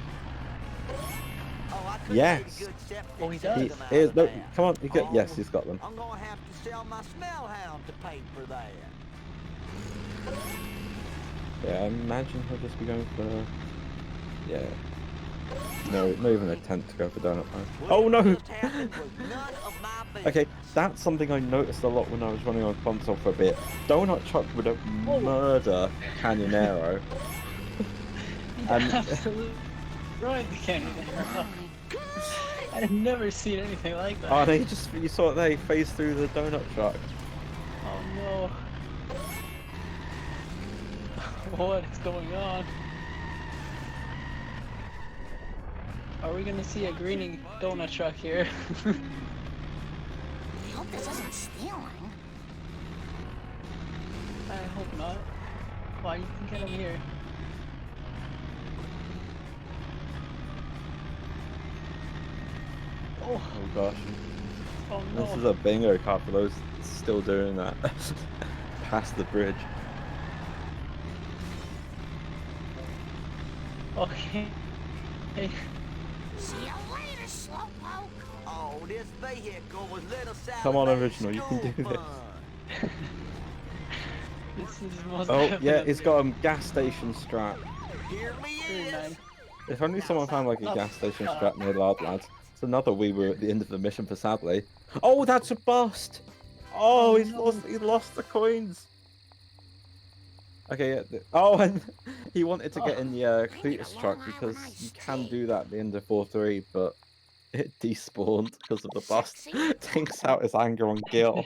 Oh, I could Yes. get a good septic Oh, he system does. out He is, of no, that. come on, you get. Yes, Oh, he's got them. I'm gonna have to sell my smell hound to pay for that. Yeah, I imagine he'll just be going for. Yeah. No, not even attempt to go for donut punch. Oh no! What just happened was none of my business. Okay, that's something I noticed a lot when I was running on console for a bit. Donut Chuck would murder Canyonero. And Absolutely right, the canyon. I've never seen anything like that. oh, they just you saw it there, he phased through the donut truck. Oh no. What is going on? Are we gonna see a greening donut truck here? I hope this isn't stealing. I hope not. Why you can get him here? Oh, Oh gosh. oh This is no. a bingo card for those still doing that. Past the bridge. Okay. Hey. See you later, slowpoke. Oh, this vehicle was little Sally Come on, Mae's Original, you can do school this. fun. This is most Oh yeah, definitely he's got a gas station strap. Here he very is. nice. If only someone found like a gas station strap near Loud Lads. It's another we were at the end of the mission for Sadly. Oh, that's a bust! Oh, he's no. lost the coins. Okay, yeah. Oh, and he wanted to get in the Cletus truck because you can do that at the end of 4-3, but it despawned because of the bust. Takes out his anger on Gil.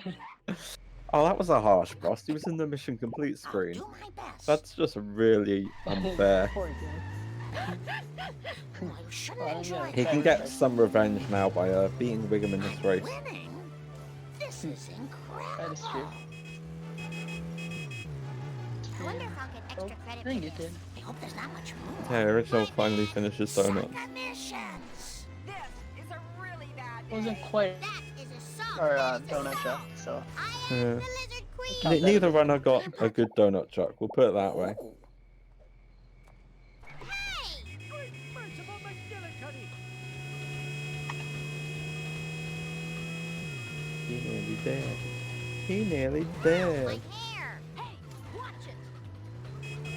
Oh, that was a harsh bust. He was in the mission complete I'll screen. do my best. That's just really unfair. Poor guy. Well, you shouldn't Well, enjoy yeah. He can get some revenge now by beating Wiggum in this race. winning. This is incredible. That is true. I wonder if I'll get extra credit Dang for it this. did. hope there's not much more. Okay, Original finally finishes donuts. This is a really bad day. Wasn't quite That is a salt. our That is a donut salt. shop, so I Yeah. am the lizard queen. Count that Neither as a- runner got a good donut truck. We'll put it that way. Hey! Merciful McGillicuddy! He nearly dead. He nearly My dead. hair. Hey, watch it.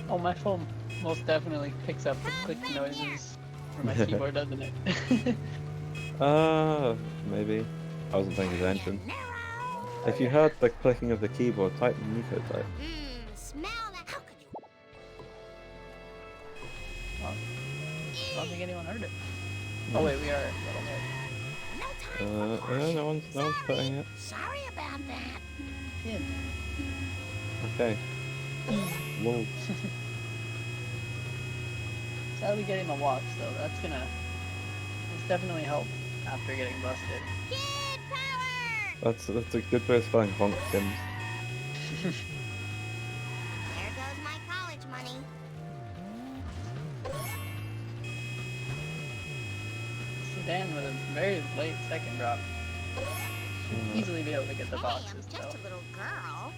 Oh, my phone most definitely picks up the click noises from my keyboard, doesn't it? Maybe. I wasn't paying attention. Narrow. If you heard the clicking of the keyboard, type Nico type. Smell that. How could you? I don't think anyone heard it. Oh wait, we are a little bit. No time. No one's putting it. Sorry about that. Yeah. Okay. Whoa. Sadly getting the walks though, that's definitely help after getting busted. Kid power. That's a good way of spelling honk Sims. There goes my college money. Sedan with a very late second drop. Should easily be able to get the Hey, boxes I'm though. just a little girl.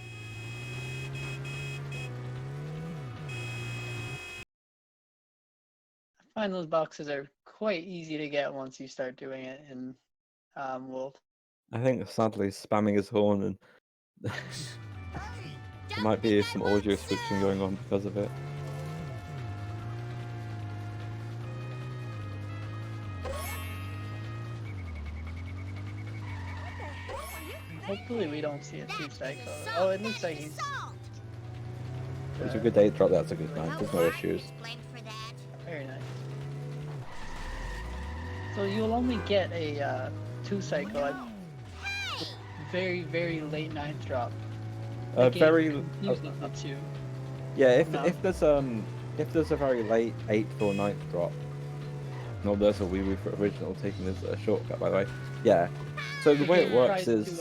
I find those boxes are quite easy to get once you start doing it in Wolf. I think sadly spamming his horn and there might be some audio switching going on because of it. Hopefully we don't see a two cycle. Oh, it looks like he's It's a good day drop, that's a good night, there's no issues. very nice. So you'll only get a two cycle at very, very late ninth drop. The game Very confusing the two. yeah, No. if there's a very late 8th or 9th drop. No, there's a wee wee for original taking this shortcut by the way. Yeah. So the way it works is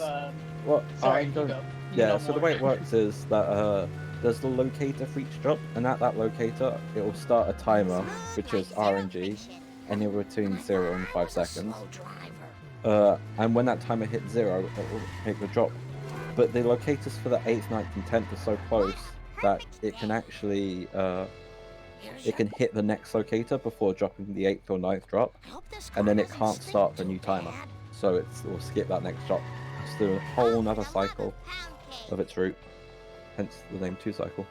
what Sorry, I'm you going- go. You Yeah, know so the more. way it works is that there's the locator for each drop, and at that locator, it will start a timer, which is RNG, anywhere between 0 and 5 seconds. And when that timer hits 0, it will make the drop. But the locators for the 8th, 9th, and 10th are so close that it can actually it can hit the next locator before dropping the 8th or 9th drop, and then it can't start the new timer. So it will skip that next drop. It's do a whole another cycle of its route. Hence the name 2 cycle.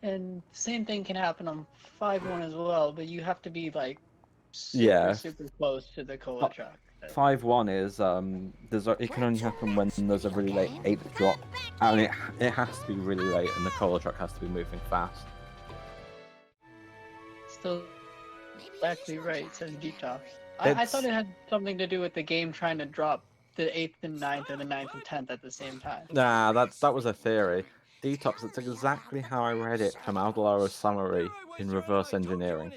And same thing can happen on 5-1 as well, but you have to be like super, Yeah. super close to the cola truck. 5-1 is it can only happen when there's a really late 8th drop, and it has to be really late, and the cola truck has to be moving fast. Still exactly right, says Deep Talk. I thought it had something to do with the game trying to drop the 8th and 9th or the 9th and 10th at the same time. Nah, that was a theory. Detox, it's exactly how I read it from Aldalaro's summary in reverse engineering.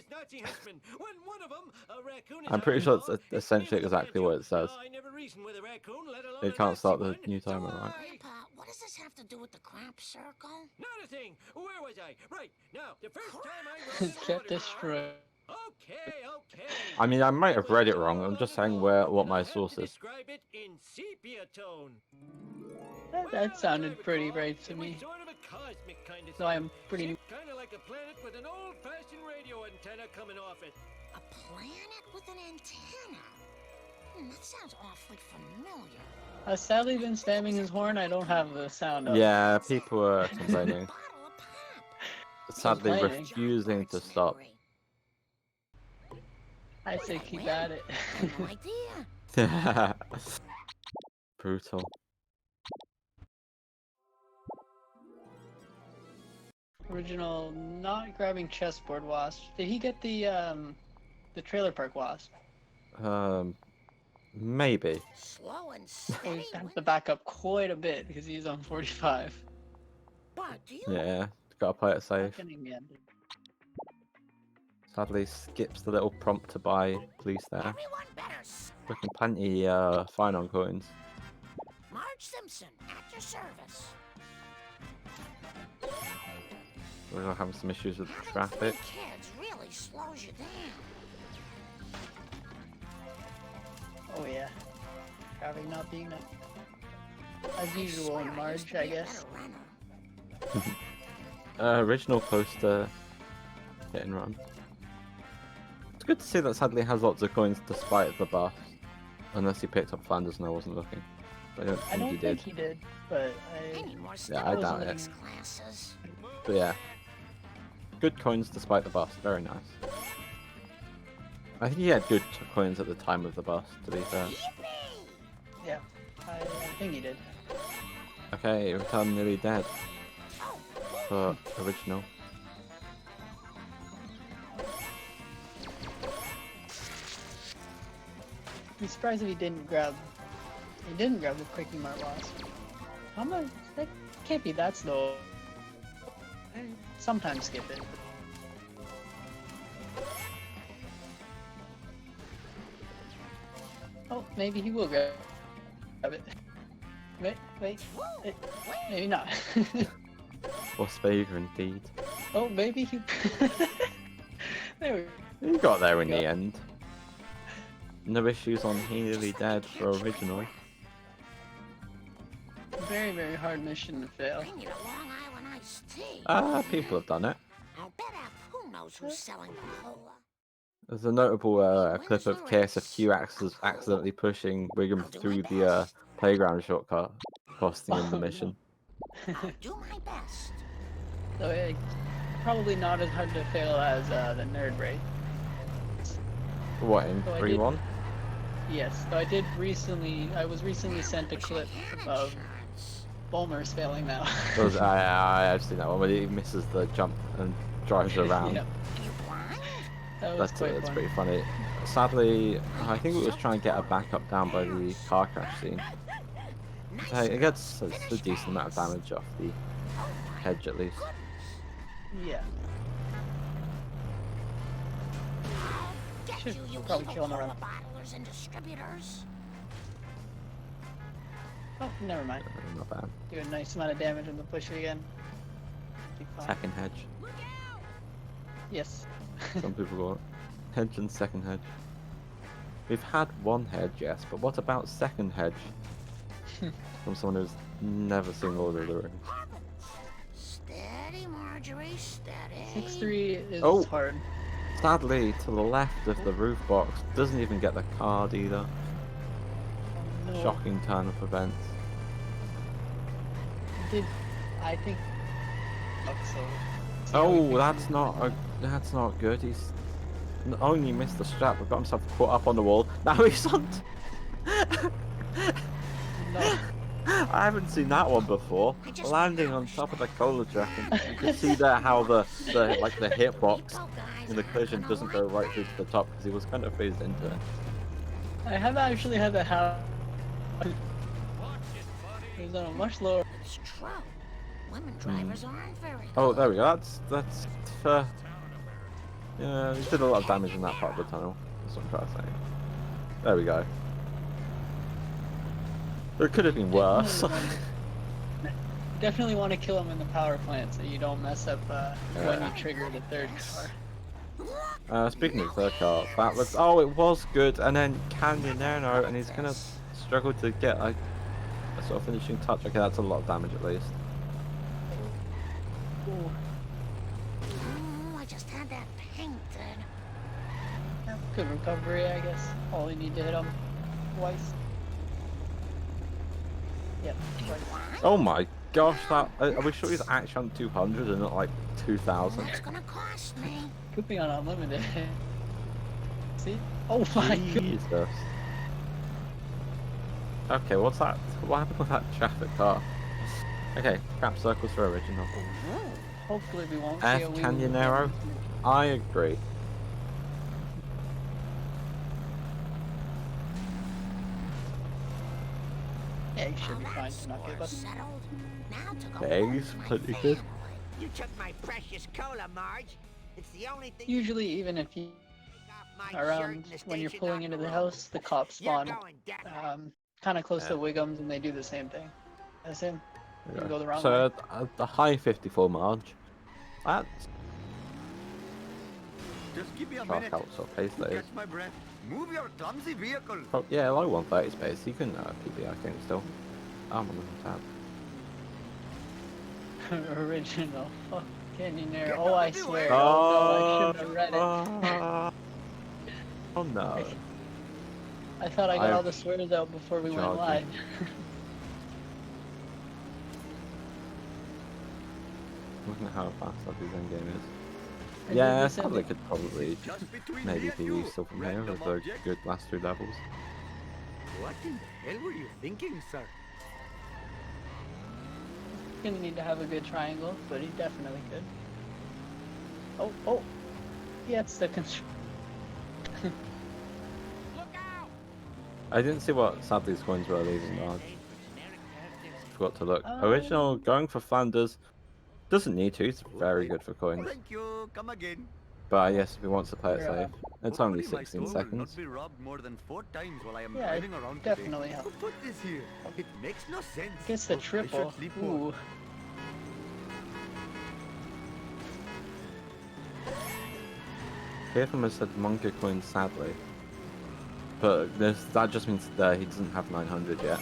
I'm pretty sure it's essentially exactly what it says. It can't start the new timer, right? Grandpa, what does this have to do with the crop circle? Not a thing. Where was I? Right now, the first time I rode Get destroyed. Okay. I mean, I might have read it wrong. I'm just saying what my source is. Describe it in sepia tone. That sounded pretty right to me. Sort of a cosmic kind of So I'm pretty. kind of like a planet with an old-fashioned radio antenna coming off it. A planet with an antenna? That sounds awfully familiar. Has Sally been spamming his horn? I don't have the sound up. Yeah, people were complaining. Bottle of pop. Sadly Complaining? refusing to stop. I say keep at it. No idea. Brutal. Original not grabbing chessboard wasp. Did he get the trailer park wasp? Maybe. Slow and He steady. has to back up quite a bit because he's on 45. But do you Yeah, gotta play it safe. Getting the end. Sadly skips the little prompt to buy police there. everyone better Looking plenty fine on coins. Marge Simpson at your service. We're having some issues with traffic. Kids really slows you down. Oh yeah. Traffic not being up. As usual in March, I guess. Original close to hit and run. It's good to see that Sadly has lots of coins despite the buff. Unless he picked up Flanders and I wasn't looking. I don't think he did, but I doubt it. But yeah. Good coins despite the bust, very nice. I think he had good coins at the time of the bust, to be fair. Yeah, I think he did. Okay, return nearly dead. For original. I'm surprised if he didn't grab the quickie mart loss. How much? That can't be that slow. I sometimes skip it. Oh, maybe he will grab it. Wait, maybe not. What's favor indeed. Oh, maybe he. There we go. He got there in the end. No issues on nearly dead for original. Very, very hard mission to fail. I need a Long Island iced tea. People have done it. I'll bet who knows who's selling cola. There's a notable clip of KSFQ accidentally pushing Wiggum through the playground shortcut, costing him the mission. I'll do my best. So probably not as hard to fail as the nerd raid. What, in So 3-1? Yes, so I was recently sent a clip of Bulmer's failing now. I've seen that one where he misses the jump and drives around. Yep. That was That's quite it, that's fun. pretty funny. Sadly, I think it was trying to get a backup down by the car crash scene. It gets a decent amount of damage off the hedge at least. Yeah. Get Should you probably evil kill him around. cola bottlers and distributors. Oh, never mind. Not bad. Do a nice amount of damage on the push again. Be fine. Second hedge. Yes. Some people call it. Hedge and second hedge. We've had one hedge, yes, but what about second hedge? From someone who's never seen Lord of the Rings. Steady, Marjorie, steady. 6-3 is Oh. hard. Sadly, to the left of the roof box, doesn't even get the card either. No. Shocking turn of events. I think. Oh, that's not good. He's not only missed the strap, but got himself caught up on the wall. Now he's on. No. I haven't seen that one before. Landing on top of the cola jack, and you can see there how the hitbox in the collision doesn't go right through to the top because he was kind of phased into it. I have actually had the house. It was on a much lower. It's true. Women drivers aren't very Oh, good. there we go. That's fair. Yeah, he did a lot of damage in that part of the tunnel. That's what I'm trying to say. There we go. It could have been worse. Definitely want to kill him in the power plant so you don't mess up when you trigger the third car. Speaking of third car, that was it was good, and then Canyonero, and he's gonna struggle to get a sort of finishing touch. Okay, that's a lot of damage at least. Ooh. I just had that painted. Yeah, good recovery, I guess. All you need to hit him twice. Yep, twice. Oh my gosh, that are we sure he's actually on 200 and not like 2,000? It's gonna cost me. Could be on unlimited. See? Oh my god. Jesus. Okay, what's that? What happened with that traffic car? Okay, crap circles for original. Hopefully we won't see F a wheel. Canyonero? I agree. Yeah, you should be fine to not give up. Settled. Now to go Yeah, home he's to my pretty good. family. You took my precious cola, Marge. It's the only thing. Usually, even if you around when you're pulling into the house, the cops spawn kind of close to Wiggum's, and they do the same thing as him. You can go the wrong way. So at the high 54 Marge, That's Just give me a Shark minute. helps or pace To those. catch my breath. Move your clumsy vehicle. Oh, yeah, low 130 space. You can PB, I think, still. I'm on the tab. Original. Fuck canyoneer. Get Oh, out I of the swear. way. Oh no, I shouldn't have read it. Oh no. I thought I got all I've the swears out before we went jogging. live. Looking at how fast that his end game is. I Yeah, did Sadly recently. could probably Just between maybe me and be you, still from here random with the object. good last 2 levels. What in the hell were you thinking, sir? Gonna need to have a good triangle, but he definitely could. Oh, oh. Yeah, it's the control. I didn't see what Sadly's coins were leaving though. Forgot to look. Um, Original going for Flanders. Doesn't need to, he's very good for coins. Thank you. Come again. But yes, if he wants to play it Yeah. safe. It's only Hopefully my 16 store will seconds. not be robbed more than 4 times while I am Yeah, it driving around definitely today. helps. Who put this here? It makes no sense. Gets the Oh, I should triple. sleep more. Ooh. Here has said Monkey coin Sadly. But that just means that he doesn't have 900 yet.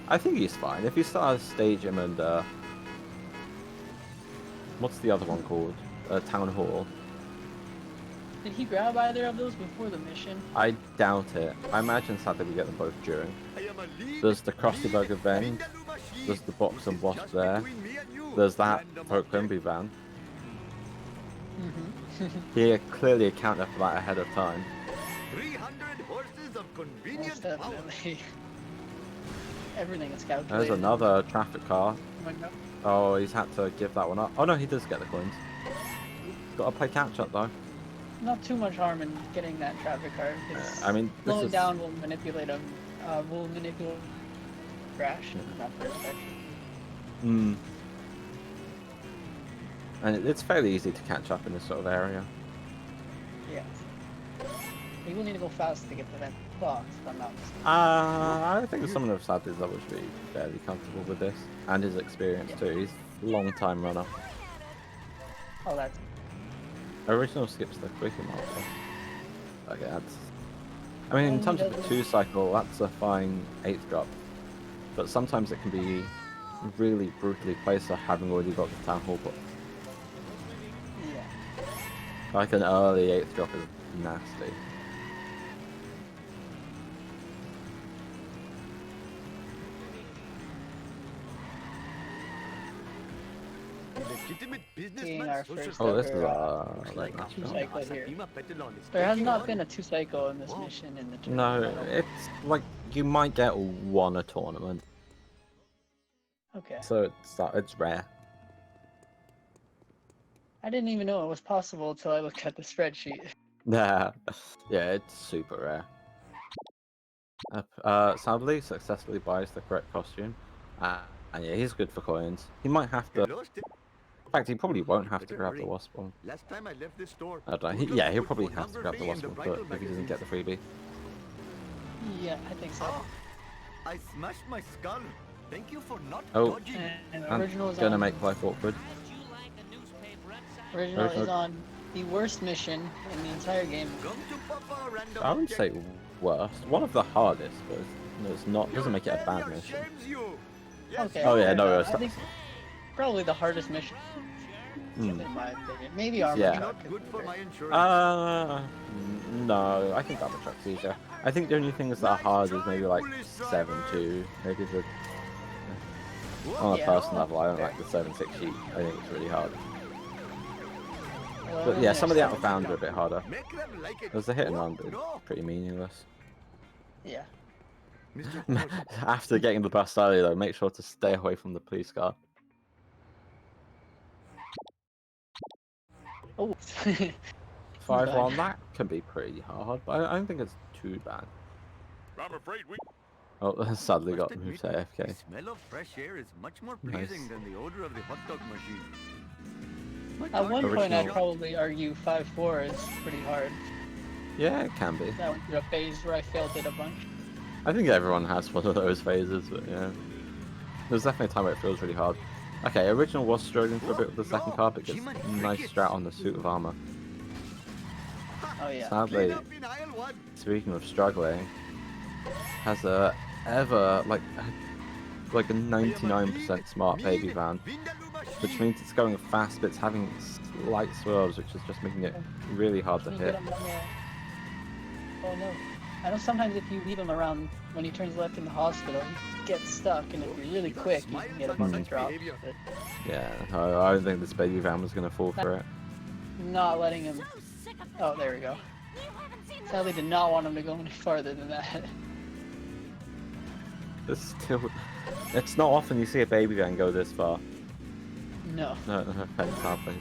I think he's fine. If you start to stage him and what's the other one called? Town Hall. Did he grab either of those before the mission? I doubt it. I imagine Sadly we get them both during. I am a lead, There's the Krusty Burger van. Vindaloo machine. There's the Box and This is Wasp just there. between me and you, There's that random Pro object. Quimby van. Mm-hmm. He clearly accounted for that ahead of time. 300 horses of Most convenient power. definitely. Everything is calculated. There's another traffic car. Oh my God. Oh, he's had to give that one up. Oh no, he does get the coins. Gotta play catch up though. Not too much harm in getting that traffic car. Because I mean, this slowing is... down will manipulate him. Will manipulate crash. Not perfect. Mm. And it's fairly easy to catch up in this sort of area. Yeah. You will need to go fast to get to that box, if I'm not mistaken. I think someone of Sadly's level should be fairly comfortable with this. And his experience too. He's a long time runner. Oh, that's. Original skips the quickie marker. Okay, that's... I mean, in Oh, terms of the doesn't- 2 cycle, that's a fine 8th drop. But sometimes it can be really brutally placed for having already got the Town Hall book. Yeah. Like an early 8th drop is nasty. Legitimate Seeing businessman, our social first Oh, this is ever, Looks like like two our cycle here. Fatima Petalon is There has taking not on. been a 2 cycle in this Whoa. mission in the No, tournament. it's like you might get one a tournament, Okay. so it's rare. I didn't even know it was possible until I looked at the spreadsheet. Yeah, yeah, it's super rare. Sadly, successfully buys the correct costume, and yeah, he's good for coins. He might have to. Hello, Steve. In fact, he probably won't have to Better grab the hurry. wasp one. Last time I left this store, I don't know. Google Yeah, he'll put probably have to grab the pornography wasp in one, the but bridal if he doesn't get the freebie. Yeah, I think so. Oh, I smashed my skull. Thank you for not Oh. dodging. And I'm original is gonna on. make life awkward. Original is Original- on the worst mission in the entire game. Come to Papa, random I wouldn't object. say worst. One of the hardest, but it's not. Doesn't make it a Your bad failure mission. shames you. Yes, Okay. Oh, yeah, fair no, enough. it's- I think probably the hardest mission, Hmm. in my opinion. Maybe armor Yeah. truck. Not is good for better. my insurance. No, I think Armor Truck's easier. I think the only things that are hard is maybe like 7-2, maybe the... On a Yeah. personal level, I don't like the 7-6 sheet. I think it's really hard. Well, But yeah, some of the yeah, outbound are a bit harder. Make them like it. There's a hit and Oh, run, but no. pretty meaningless. Yeah. Mr. Horse, After getting the bus early though, make sure to stay away from the police car. Oh. 5 Fine. on that can be pretty hard, but I don't think it's too bad. I'm afraid we. Oh, sadly got must moved admit, to AFK. The smell of fresh air is much more Nice. pleasing than the odor of the hot dog machine. My At car one is point, I'd shot. probably argue 5-4 is pretty hard. Yeah, it can be. That went through a phase where I failed it a bunch. I think everyone has one of those phases, but yeah. There's definitely a time where it feels really hard. Okay, original was struggling for a bit with the second car, but gets nice strat on the suit of armor. Oh yeah. Sadly, speaking of struggling, has a like a 99% smart baby van, which means it's going fast, but it's having slight swerves, which is just making it really hard to hit. Oh no. I know sometimes if you leave him around when he turns left in the hospital, he gets stuck, and if you're really quick, you can get him on the drop. But Yeah, I don't think this baby van was going to fall for it. not letting him... Oh, there we go. Sadly did not want him to go any farther than that. It's not often you see a baby van go this far. No. No offense, sadly.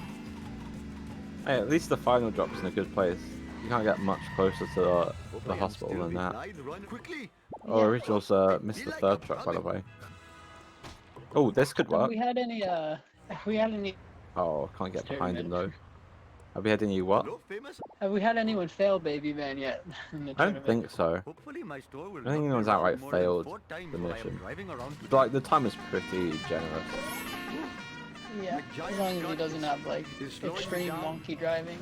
Hey, at least the final drop's in a good place. You can't get much closer to the hospital than that. Oh, Original's missed the third truck, by the way. Oh, this could work. Have we had any, Oh, can't get behind him though. Have we had any what? Have we had anyone fail baby van yet in the I don't tournament? think so. I don't think anyone's outright failed the mission. But, like, the time is pretty generous. Yeah, as long as he doesn't have like extreme wonky driving,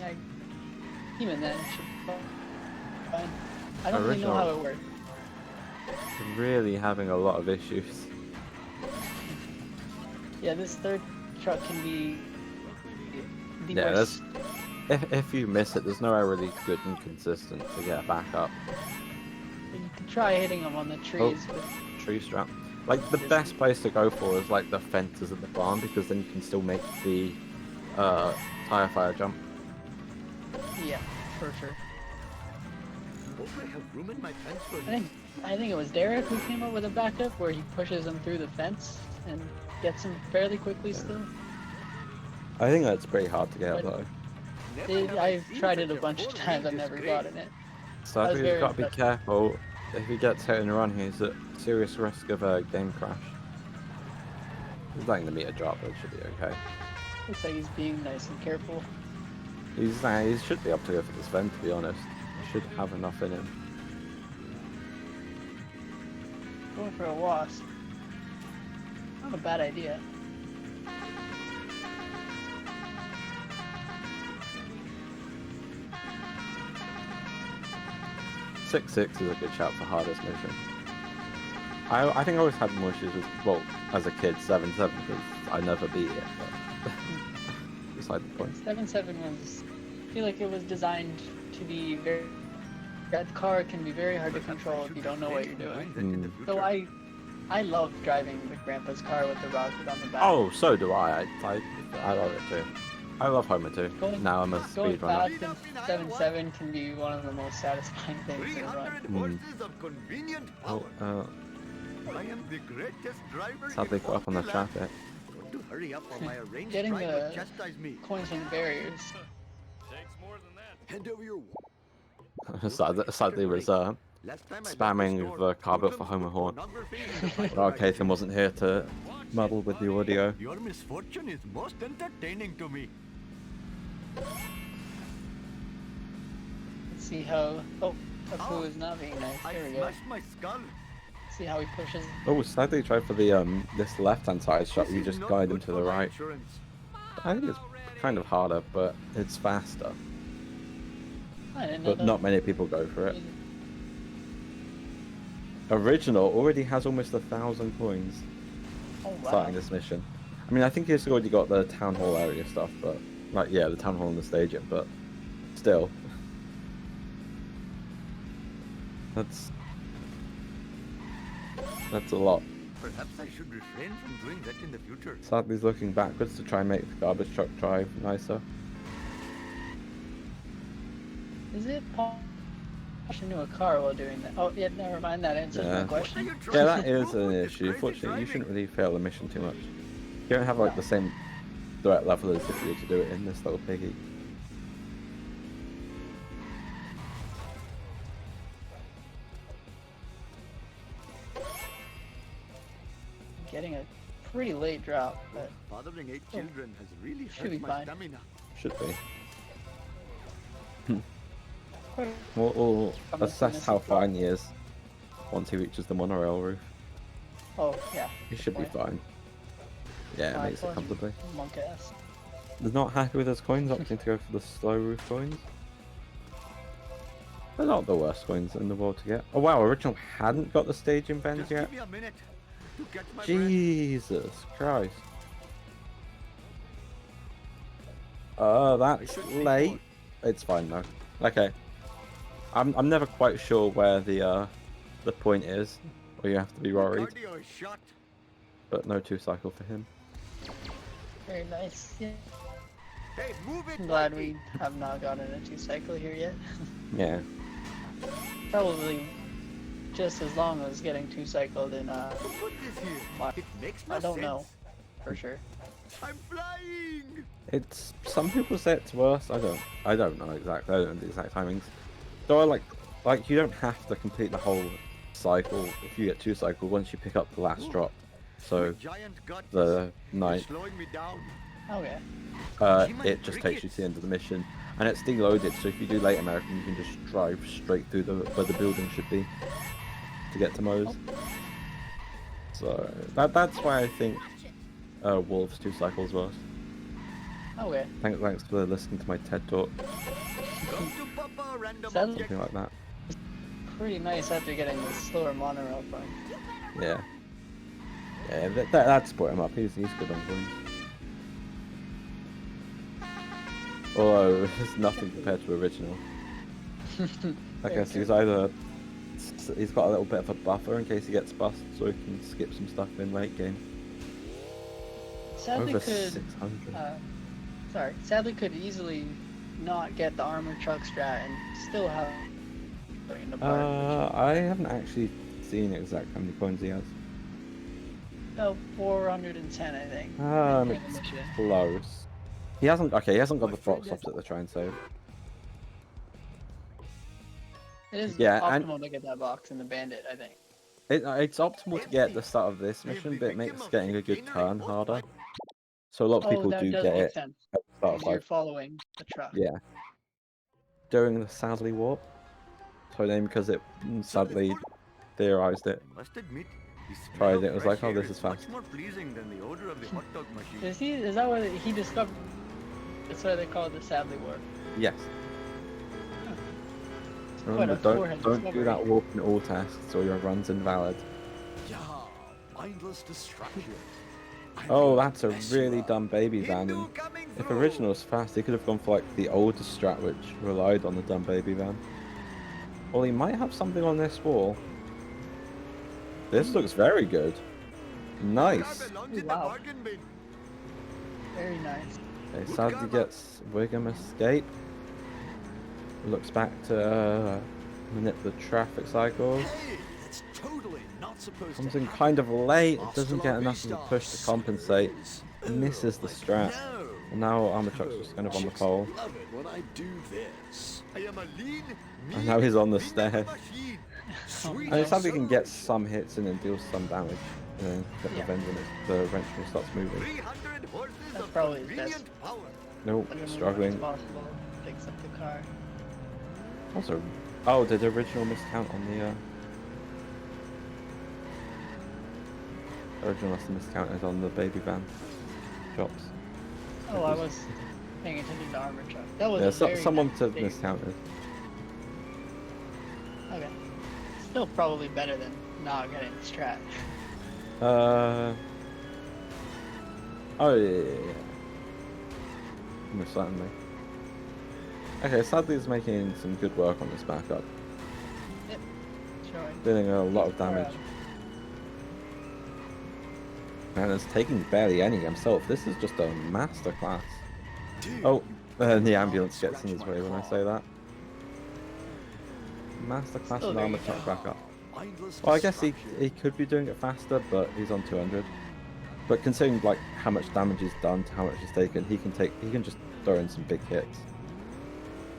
even then it should be fine. I don't really know how it works. Really having a lot of issues. Yeah, this third truck can be the Yeah, worst. if you miss it, there's nowhere really good and consistent to get back up. You can try hitting them on the trees. Oh, tree strap. Like, the best place to go for is like the fences at the barn, because then you can still make the tire fire jump. Yeah, for sure. I think it was Derek who came up with a backup where he pushes him through the fence and gets him fairly quickly still. I think that's pretty hard to get up though. I've tried it a bunch of times, I've never gotten it. So I think you've got to be careful. If he gets hit and run, he's at serious risk of a game crash. He's letting the meter drop, but it should be okay. Looks like he's being nice and careful. He should be able to go for this vent, to be honest. He should have enough in him. Going for a wasp. Not a bad idea. Six is a good shout for hardest mission. I think I always had more issues with, well, as a kid, 7-7, because I never beat it, but beside the point. 7-7 was, I feel like it was designed to be very, that car can be very hard to control if you don't know what you're doing. So I love driving the grandpa's car with the rocket on the back. Oh, so do I. I love it too. I love Homer too. Now I'm a speedrunner. Going fast in 7-7 can be one of the most satisfying things in a run. Sadly got up on the traffic. Getting the coins from the barriers. Sadly was spamming the car built for Homer Horn. Arcadian wasn't here to muddle with the audio. Your misfortune is most entertaining to me. Let's see how... Oh, Apu is not being nice. There we go. My skull. See how he pushes. Oh, sadly tried for the this left-hand side shot. You just guide him to the right. I think it's kind of harder, but it's faster. But not many people go for it. Original already has almost 1,000 coins. Oh, wow. Starting this mission. I mean, I think he's already got the town hall area stuff, but like, yeah, the town hall and the stadium, but still, that's a lot. Perhaps I should refrain from doing that in the future. Sadly, he's looking backwards to try and make the garbage truck drive nicer. Is it possible into a car while doing that? Oh, yeah, never mind. That answers my question. Yeah, that is an issue. Fortunately, you shouldn't really fail the mission too much. You don't have like the same threat level as if you were to do it in this little piggy. Getting a pretty late drop, but fathering 8 children has really should be hurt my fine. stamina. Should be. We'll assess how fine he is once he reaches the monorail roof. Oh, yeah. He should be fine. Yeah, it Alright, makes it comfortably. Monk ass. They're not happy with those coins, opting to go for the slow roof coins. They're not the worst coins in the world to get. Oh wow, Original hadn't got the staging bend Just yet. give me a minute to catch my breath. Jesus Christ. That's late. It's fine though. Okay. I'm never quite sure where the point is, where you have to be worried. Cardio is shot. But no 2-cycle for him. Very nice. Yeah. Hey, move it. I'm glad Mikey. we have not gotten a 2-cycle here yet. Yeah. Probably just as long as getting 2-cycled in Who put this here? Mark. It makes no I don't sense. know for sure. I'm flying. It's some people say it's worse. I don't know exactly. I don't know the exact timings. So I like you don't have to complete the whole cycle if you get 2-cycle once you pick up the last drop. So Giant gut. the You're night slowing me down. Okay. it just takes you to the end of the mission, and it's deloaded. So if you do late American, you can just drive straight through where the building should be to get to Moe's. So that's why I think Wolves 2-cycles worse. Okay. Thanks for listening to my TED talk, Go to Papa, random Sounds- object. something like that. Pretty nice after getting the slower monorail point. Yeah. Yeah, that's brought him up. He's good on coins. Although it's nothing compared to Original. I guess he's got a little bit of a buffer in case he gets bust, so he can skip some stuff in late game. Sadly Over could 600. Sadly could easily not get the armor truck strat and still have in the part. I haven't actually seen exactly how many coins he has. About 410, I think. It's close. He hasn't got the box opposite the try and save. It is Yeah, and- optimal to get that box in the bandit, I think. It's optimal to get at the start of this mission, but it makes getting a good turn harder. So a lot of people that do does get make it sense. at the start of 'Cause you're life. following the truck. Yeah. During the Sadly warp. So then because it sadly theorized it. I must admit, the smell Tried of it, it was fresh like, oh, air this is is fast. much more pleasing than the odor of the hot dog machine. Is that what he discovered? That's why they call it the Sadly warp. Yes. Quite Remember, a don't forehead do discovery. that warp in all tasks or your run's invalid. Yeah, mindless distraction. Oh, that's a really dumb baby van. And Coming if through. Original's fast, he could have gone for like the older strat, which relied on the dumb baby van. Well, he might have something on this wall. This looks very good. Nice. Car belongs in the Wow. bargain bin. Very nice. Okay, Sadly gets Wiggum escape. Looks back to manipulate the traffic cycles. Hey, that's totally not supposed Comes to in happen. kind of late. Hasta Doesn't la get enough of a vista, push to compensate. suckers. Misses the strat. No. And now Armor Truck's just kind of on the Chicks pole. love it when I do this. I am a lean, And now he's on the mean stairs. machine. Sweet. I mean, Sadly can get some hits and then deals some damage. And then get Yeah. the vent when the wrench when it starts moving. 300 horses That's of probably his convenient best. power. Nope, Whenever struggling. it's possible, picks up the car. Also, oh, did the Original miscount on the Original must have miscounted on the baby van shops. Oh, I was paying attention to armor truck. That was Yeah, a very someone nice to baby. miscounted. Okay. Still probably better than not getting the strat. Oh yeah. Most certainly. Okay, Sadly is making some good work on this backup. Showing. Dealing a lot of damage. And it's taking barely any himself. This is just a masterclass. Dude, Oh, you and the cannot ambulance gets in scratch his my way when I car. say that. Masterclass Still and very armor good. truck backup. Mindless Well, I guess he distraction. could be doing it faster, but he's on 200. But considering like how much damage he's done to how much he's taken, he can just throw in some big hits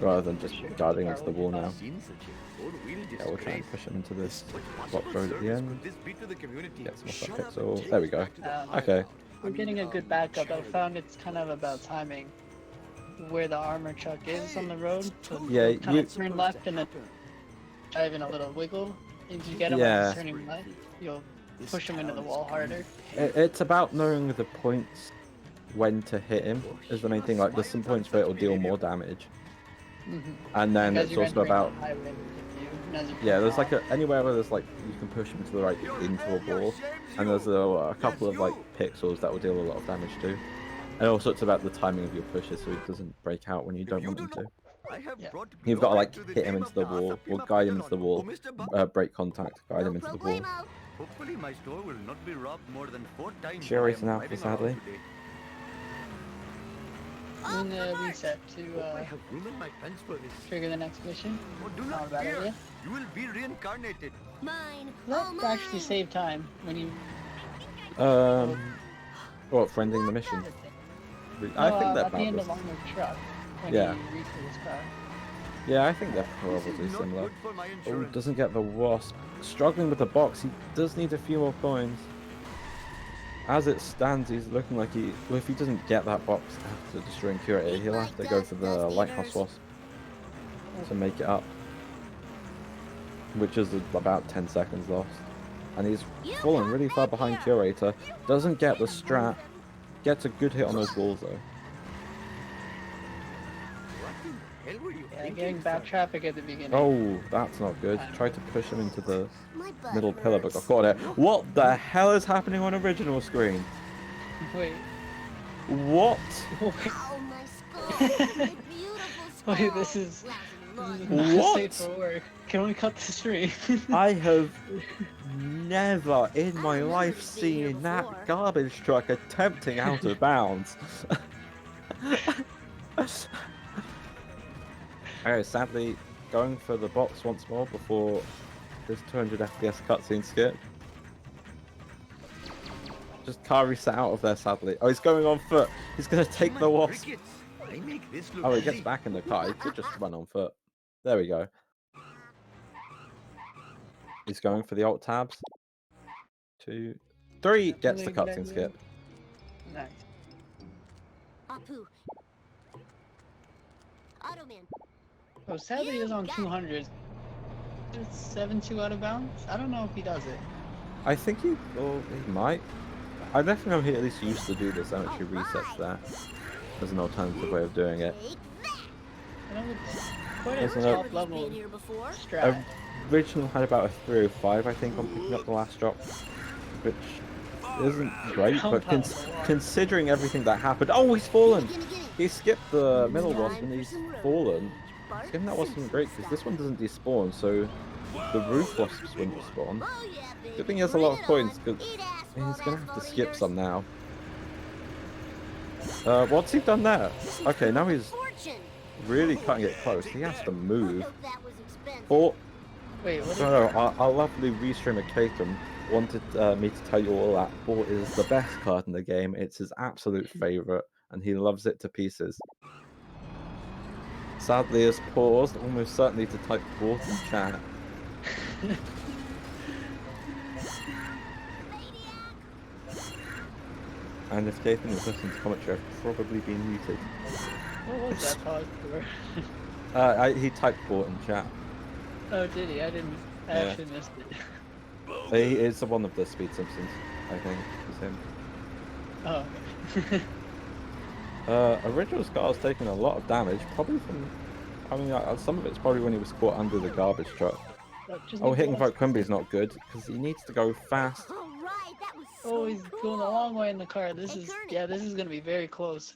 rather than just guarding into the wall now. Seems such a four-wheel Yeah, we'll try and disgrace. push him into this What block possible road at the service end. could this be to the community? Get some Shut more up pixel. and take There we us go. back to the Okay. hideout. We're getting a good backup. I Charity. found it's kind of about timing where the armor truck is on the road. So Yeah, you'll kind you- of turn left and then drive in a little wiggle. If you get him Yeah. as turning left, you'll This push him into the town is wall going harder. to hell. It's about knowing the points when to hit him is the main thing. Like, there's some points where it'll deal more damage, and then Like, as it's you're also entering about the highway, it'll hit you, and as you yeah. push There's like off- anywhere where there's like you can push him to the right into a wall, and there's a couple of like pixels that will deal a lot of damage too. And also it's about the timing of your pushes so he doesn't break out when you don't want him to. I have Yeah. brought You've got to like glory to hit him name into of the wall or Asapima guide him into the Padawan. wall, Oh, Mr. Buck. break contact, guide No him into the wall. problemo. Hopefully my store will not be robbed more than 4 times Curious while I am enough, driving around sadly. today. Doing the reset to Hope I have room in my pants for this. trigger the next mission. Oh, do Not a not bad fear. idea. You will be reincarnated. Mine. That Oh, actually mine. saved time when you. What, friending the mission? No, I think they're at the end about of on the truck when Yeah. you refill his car. Yeah, I think they're This probably is not similar. good for my Oh, insurance. doesn't get the wasp. Struggling with the box. He does need a few more coins. As it stands, he's looking like he. Well, if he doesn't get that box after destroying Curator, he'll have to go for the Lighthouse Wasp to make it up. Which is about 10 seconds lost. And he's fallen really far behind Curator. Doesn't get the strat. Gets a good hit on those walls though. What in the hell were you Yeah, thinking, getting bad sir? traffic at the beginning. Oh, that's not good. Tried to push him into the My butt middle pillar, but hurts. got caught it. What the hell is happening on original screen? Wait. What? Ow, my skull. My beautiful skull. Wait, this is Lousy not lord. What? safe for work. Can we cut the stream? I have never in my life seen that garbage truck attempting out of bounds. Alright, sadly, going for the box once more before this 200 FPS cutscene skip. Just car reset out of there, sadly. Oh, he's going on foot. He's going to take the wasp. Crickets. I make this look Oh, he gets easy. back in the car. He could just run on foot. There we go. He's going for the alt tabs. 2, 3. Gets the cutscene skip. Nice. Apu. Automan. Oh, sadly, he is on 200. 7-2 out of bounds? I don't know if he does it. I think he might. I definitely know he at least used to do this and actually resets that as an alternative way of doing it. Take that. I know it's quite a Isn't it- top level Been here before. strat. Original had about a 305, I think, on picking up the last drop, which isn't great, but considering everything that happened. Oh, he's fallen! Gimme. He skipped the middle wasp and he's fallen. Skipping that wasn't great because this one doesn't despawn, so the roof wasps wouldn't spawn. Oh, yeah, baby. Good thing he has a lot of Bring it coins on. because Eat he's asphalt, gonna have to asphalt skip eaters. some now. What's he done there? Okay, now he's Fortune. really cutting it close. He has to move. Hope that was expensive. Or Wait, what is no, our lovely restreamer Catham wanted me to tell you all that Ball is the best card in the game. It's his absolute favorite, and he loves it to pieces. Sadly, has paused, almost certainly to type Ball in chat. And if Catham is listening to commentary, I've probably been muted. What was that pause for? He typed Ball in chat. Oh, did he? I didn't. I Yeah. actually missed it. He is one of the Speed Simpsons, I think. It's him. Oh, okay. Original Scar's taken a lot of damage, probably from. I mean, some of it's probably when he was caught under the garbage truck. Just Oh, need hitting to watch- Vote Quimby's not good because he needs to go fast. All right, that was so Oh, he's cool. going a long way in the car. This Hey, is Kearney. yeah. This is gonna be very close.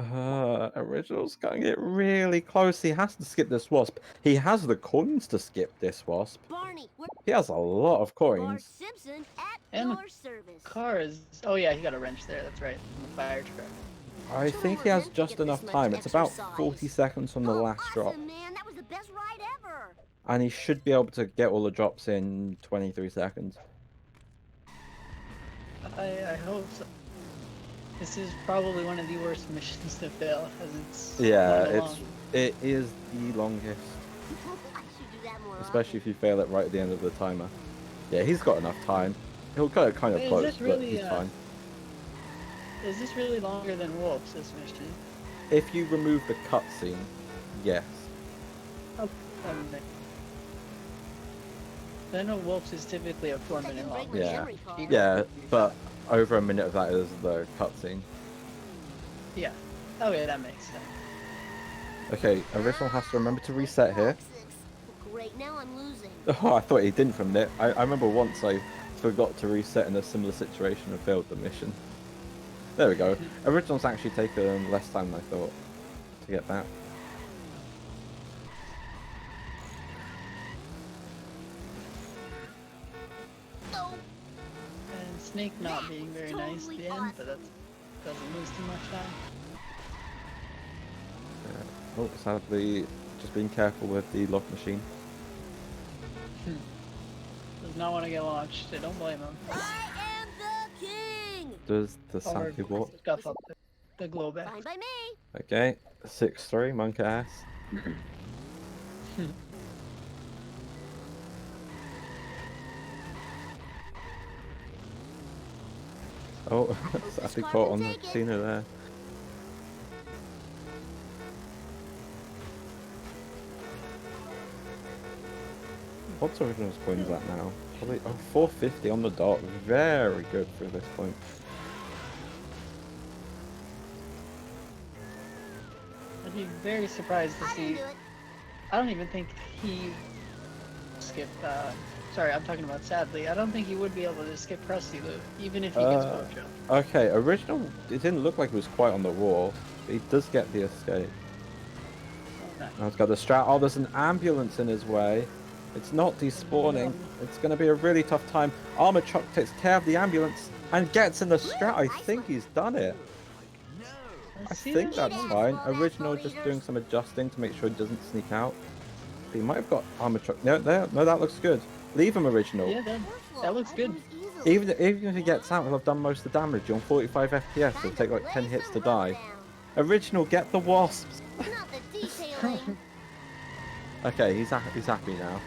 Original's going to get really close. He has to skip this wasp. He has the coins to skip this wasp. Barney, we're He has a lot of Bart coins. Simpson at And- your service. Car is. Oh yeah, he got a wrench there. That's right. On the fire truck. I think he has just enough time. It's about 40 seconds from the Oh, last drop. awesome, man. That was the best ride ever. And he should be able to get all the drops in 23 seconds. I hope so. This is probably one of the worst missions to fail, as it's Yeah, one of the it is the longest. I should do that more Especially if you fail it right at the end of the timer. Yeah, he's got enough time. He'll go kind of Wait, is close, this but really, he's fine. Is this really longer than Wolf's, this mission? If you remove the cutscene, yes. Oh, I know Wolf's is typically a 4-minute long. Yeah. You go- Yeah, but over a minute of that is the cutscene. Yeah. Oh yeah, that makes sense. Okay, Original has to remember to reset here. Great, now I'm losing. Oh, I thought he didn't from it. I remember once I forgot to reset in a similar situation and failed the mission. There we go. Original's actually taken less time than I thought to get back. Oh, And Snake not being very nice at the end, but that doesn't lose too much time. Oh, sadly, just being careful with the lock machine. Does not want to get launched, so don't blame him. I am the king. Does the Or sadly walk? scuff up the glow back. Fine by me. Okay, 6-3, monk ass. Oh, sadly caught on the Cena there. What's Original's coins at now? Probably 450 on the dot. Very good for this point. I'd be very surprised to I see. didn't do it. I don't even think he skipped. Sorry, I'm talking about Sadly. I don't think he would be able to skip Krusty Loop, even if he gets boat jump. Okay, Original, it didn't look like he was quite on the wall, but he does get the escape. Okay. Now he's got the strat. Oh, there's an ambulance in his way. It's not despawning. It's going to be a really tough time. Armor Truck takes care of the ambulance and gets in the strat. I think he's done it. I think that's fine. Original just doing some adjusting to make sure he doesn't sneak out. He might have got Armor Truck. No, that looks good. Leave him, Original. Yeah, that looks good. Even if he gets out, he'll have done most of the damage. On 45 FPS, it'll take like 10 hits to die. Original, get the wasps. Not the detailing. Okay, he's happy now.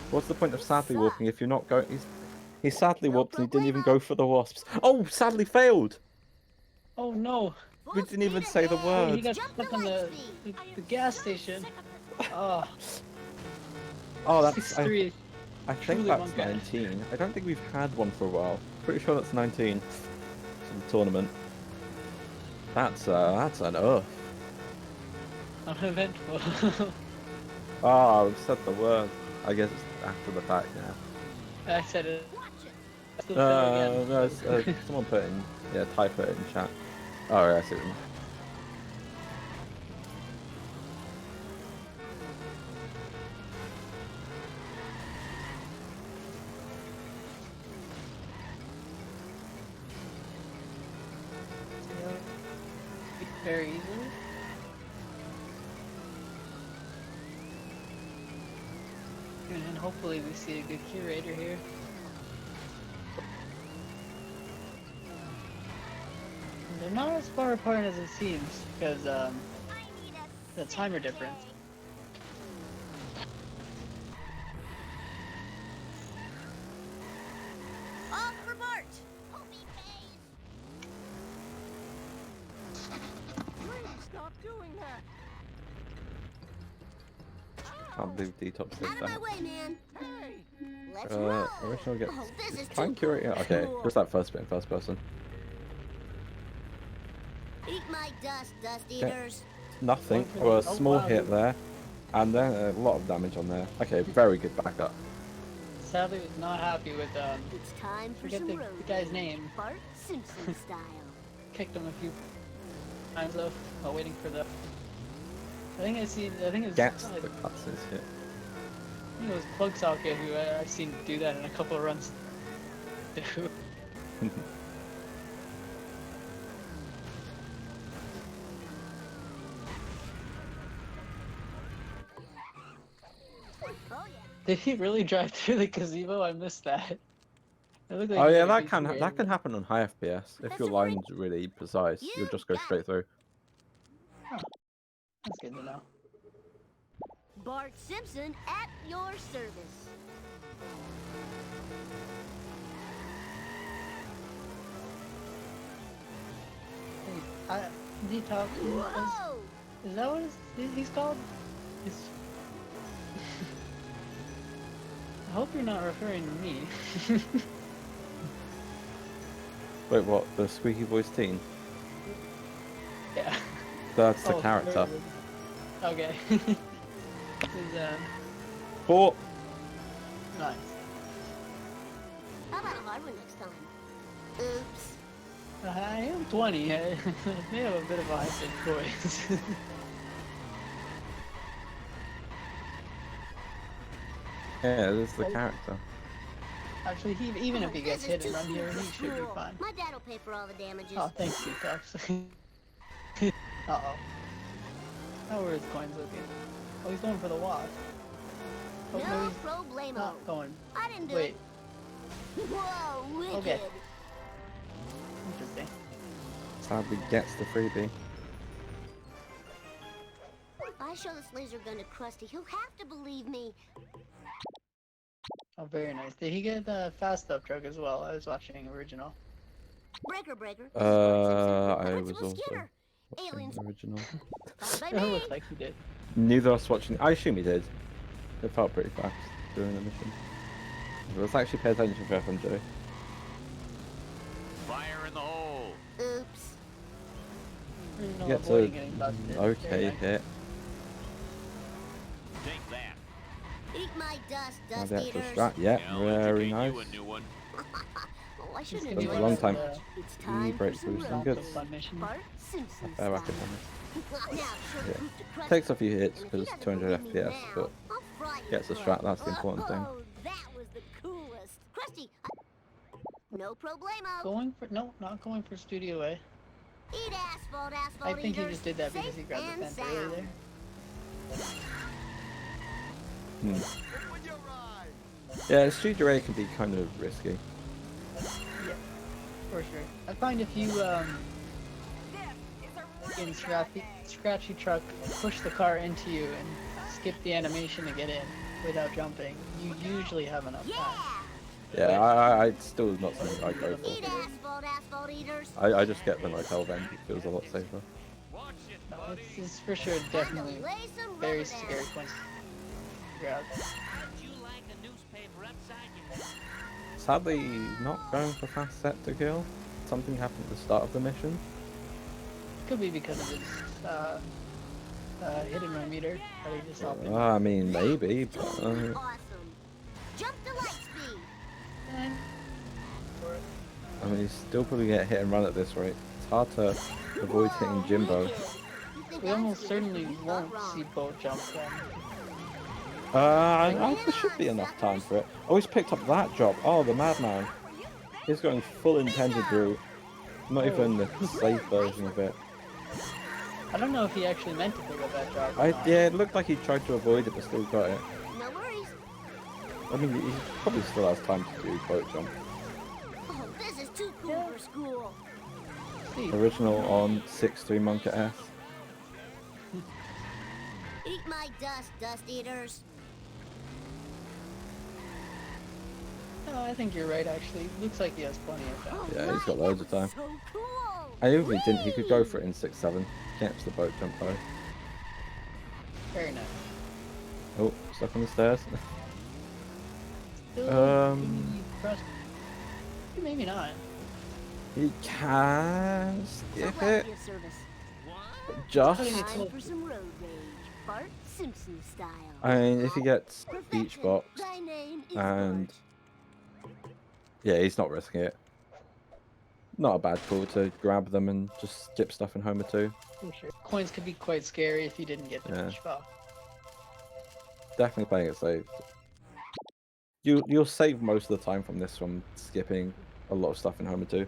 What's the point of sadly warping if you're not going? He sadly warped and he didn't even go for the wasps. Oh, sadly failed. Oh no! We didn't even say the He word. got stuck on the gas station. Oh, Oh, that's 6-3. I think truly that's one guy. 19. I don't think we've had one for a while. Pretty sure that's 19 for the tournament. That's enough. Uneventful. Oh, I've said the word. I guess it's after the fact now. I said it. Still said it again. No, someone put in, type it in chat. Oh, yeah, I see what you mean. Very easily. And hopefully we see a good curator here. They're not as far apart as it seems, because the timer difference. Off for Bart. Stop doing that. Can't believe Detox did Out of my that. way, man. Let's roll. Original gets Oh, this is time too curator. Okay, cool. just that first bit in first person. Eat my dust, dust Okay. eaters. Nothing. Oh, Well, a wow. small hit there, and then a lot of damage on there. Okay, very good backup. Sadly, was not happy with It's time for forget some the road guy's game. name. Bart Simpson style. Kicked him a few times though, while waiting for the. I think it's Gets I the cutscenes hit. think it was Plug Socket who I've seen do that in a couple of runs. too. Oh yeah. Did he really drive through the gazebo? I missed that. It looked like Oh he yeah, had a that good can curator. happen on high FPS. If your line's really precise, you'll just go straight through. That's good to know. Bart Simpson at your service. Detox. Whoa! Is that what he's called? He's... hope you're not referring to me. Wait, what? The squeaky voice teen? Yeah. That's the Oh, character. Okay. Is, 4. nice. How about a hard one next time? Oops. I am 20. I may have a bit of a high-pitched voice. Yeah, this is the character. Actually, even if he gets This is hit and too run here, cool he for should be school. fine. My dad'll pay for all the damages. Oh, thanks, you Tubbs. Uh-oh. How are his coins looking? Oh, he's going for the wasp. Oh, no, No he's problemo. not going. I didn't do Wait, it. Whoa, wicked. Okay. Interesting. Sadly gets the freebie. If I show this laser gun to Krusty, he'll have to believe me. Oh, very nice. Did he get the fast up truck as well? I was watching original. Breaker, breaker. I was Principal also Skinner. watching Aliens. the original. Followed by It me. looked like he did. Neither of us watching. I assume he did. It felt pretty fast during the mission. Let's actually pay attention for FMJ. Fire in the hole. Oops. Original Get to avoiding getting busted. Very okay nice. hit. Take that. Eat my dust, Now dust the actual eaters. strat. Yeah, I'll very educate nice. you a new one. Oh, I shouldn't It's have gonna Been a enjoyed long be this time. much. It's time for breakthroughs some and road. good. Also fun mission. Bart Simpson Fair style. record. Now, show the Yeah. proof to Krusty. Takes a few hits And if he because doesn't 200 believe me FPS, now, but I'll fry you gets the for strat. it. That's the important thing. Oh, that was the coolest. Krusty, no problemo. Going for no, not going for Studio A. Eat asphalt, I asphalt think he eaters. just did that because he Safe grabbed the and fence earlier sound. there. Hmm. Open your eyes. Yeah, Studio A can be kind of risky. Yeah, for sure. I find if you in Scratchy Truck push the car into you and skip the animation to get in without jumping, you usually have enough time. Yeah. Yeah, I still not something I go Eat for. asphalt, asphalt eaters. I just get the like hell then. It feels a lot safer. Watch it, No, buddy. it's for sure Time to definitely lay some very rubber scary down. points to grab. Sadly, not going for fast set to kill. Something happened at the start of the mission. Could be because of his hit and run meter that he just hopped in. I mean, maybe, but Totally awesome. Jump to light speed. For it. I mean, you still probably get hit and run at this rate. It's hard to avoid hitting Jimbo. You think We I'm almost foolish? certainly You're won't wrong. see both jump then. There should be enough time for it. Oh, he's picked up that job. Oh, the madman. He's going full intended route. Not even the safe version of it. I don't know if he actually meant to pick up that job. or not. Yeah, it looked like he tried to avoid it, but still got it. No worries. I mean, he probably still has time to do boat jump. Oh, this is too cool for school. See, Original on 6.3 Monk at S. Eat my dust, dust eaters. no, I think you're right actually. Looks like he has plenty of time. Yeah, he's got Alright, loads of that was time. So cool. I even if he didn't, he could go for it in 6.7. Gets the boat jump though. Very nice. Oh, stuck on the stairs. Still, Um, maybe press- maybe not. He can So skip glad it. to be of service. Just. Putting it Time for some road rage. Bart Simpson style. I mean, if he gets beach Perfection. box, Thy name is and Bart. yeah, he's not risking it. Not a bad call to grab them and just skip stuff in Homer 2. For sure. Coins could be quite scary if you didn't get the Yeah. beach ball. Definitely playing it safe. You'll save most of the time from this from skipping a lot of stuff in Homer 2.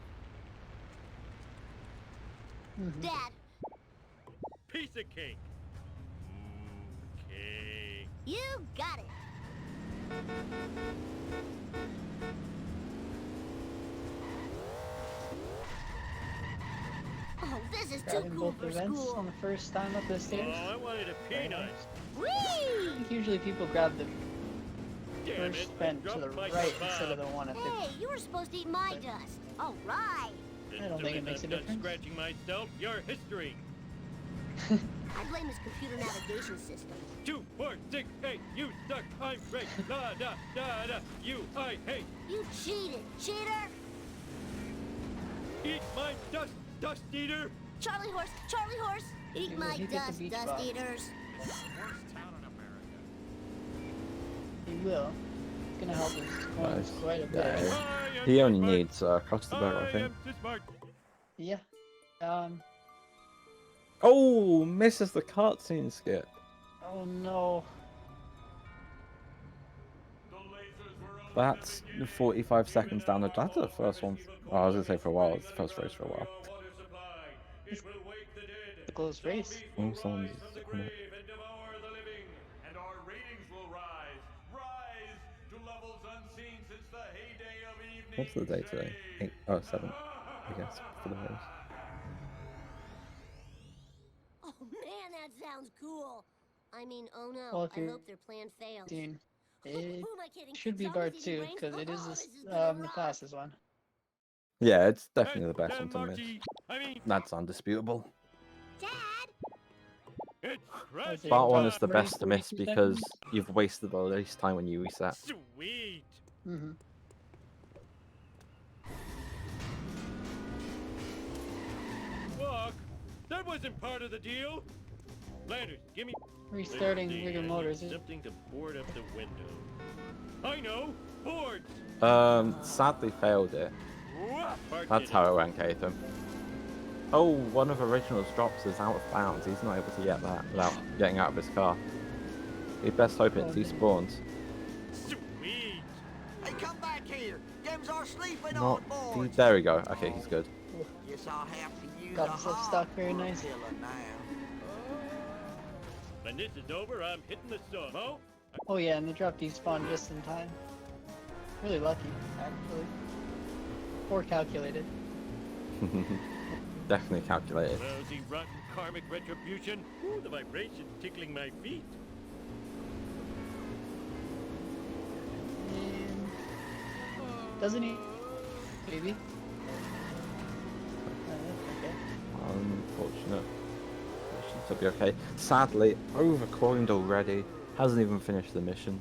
Dad, Piece of cake. Cake. you got it. Oh, this is too Grabbing cool both for events school. on the first time up the Oh, stairs. I wanted a Very peanut. nice. Whee! I think usually people grab the Damn first it. vent to the Dropped my right kebab. instead of the one at the. Hey, you were supposed to eat my dust. All right. I don't think it makes a I'm done difference. scratching myself. Your history. I blame his computer navigation system. 2, 4, 6, 8, you suck, I'm great. Da da da da, you I hate. You cheated, cheater! Eat my dust, dust eater. Charlie horse, eat my he gets the dust, beach dust ball. eaters. He will. It's gonna help his coins quite a bit. Yeah, he only needs across the boat, I think. am too smart. Yeah. Oh, misses the cutscene skip. Oh no. That's 45 seconds down the That's the first one. Oh, I was gonna say for a while. It's the first race for a while. It's a close race. Oh, someone's on it. And our ratings will rise. Rise to levels unseen since the heyday of evening. What's the day today? 8, oh, 7, I guess, for the race. Oh man, that sounds cool. I mean, oh no, Well, if I you're hope their plan fails. It Who am I kidding? should be Zombies part eating 2 brains? because it is Oh, this, this is gonna the rock. fastest one. Yeah, it's definitely the best one to miss. Marty, I mean, That's undisputable. Dad, it's crash Part 1 is the Right, best to miss 42 because seconds? you've wasted the least time when you reset. Sweet. Mm-hmm. Walk. That wasn't part of the deal. Landers, give me. Restarting Let's see, rigor I need motors. Is something to board up the window. I know. Boards. Sadly failed it. Park That's it. how it went, Catham. Oh, one of Original's drops is out of bounds. He's not able to get that without getting out of his car. He'd best hope it despawns. Sweet. Hey, come back here. Them's our sleeping Not. on board. There we go. Okay, he's good. Guess I'll have to use Got a himself hog stuck very for a nice. killer now. When this is over, I'm hitting the sun. Oh, Oh yeah, and the drop despawned just in time. Really lucky, actually. Or calculated. Definitely calculated. lousy, rotten karmic retribution. Ooh, the vibration tickling my feet. And... Doesn't he? Maybe. Okay. Unfortunate. To be okay. Sadly, overcoined already. Hasn't even finished the mission.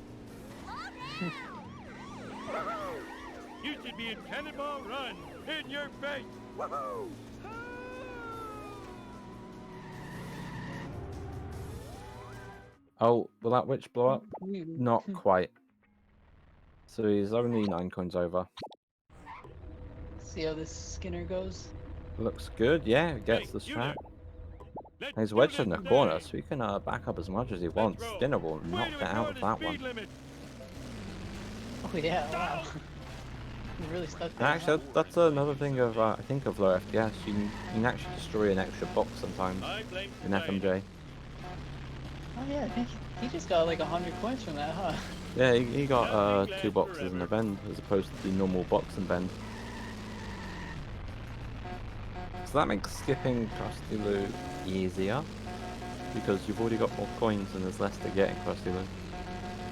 You should be in Cannonball Run. In your face. Woohoo! Oh, will that witch blow up? Not quite. So he's only 9 coins over. See how this Skinner goes? Looks good, yeah, gets Hey, the you strap. Let's He's do wedged in this the corner, thing. so he can back up as much as he Let's wants. roll. Dinner will Way knock to it out ignore of the that speed one. limit. Oh yeah, wow. He really stuck And there. actually, that's another thing of, I think, of low FPS. You can actually destroy an extra box sometimes I blame in society. FMJ. Oh yeah, I think he just got like 100 coins from that, huh? Yeah, he got Nothing 2 lasts boxes in a forever. bend as opposed to the normal box and bend. So that makes skipping Krusty Loot easier because you've already got more coins and there's less to get in Krusty Loot.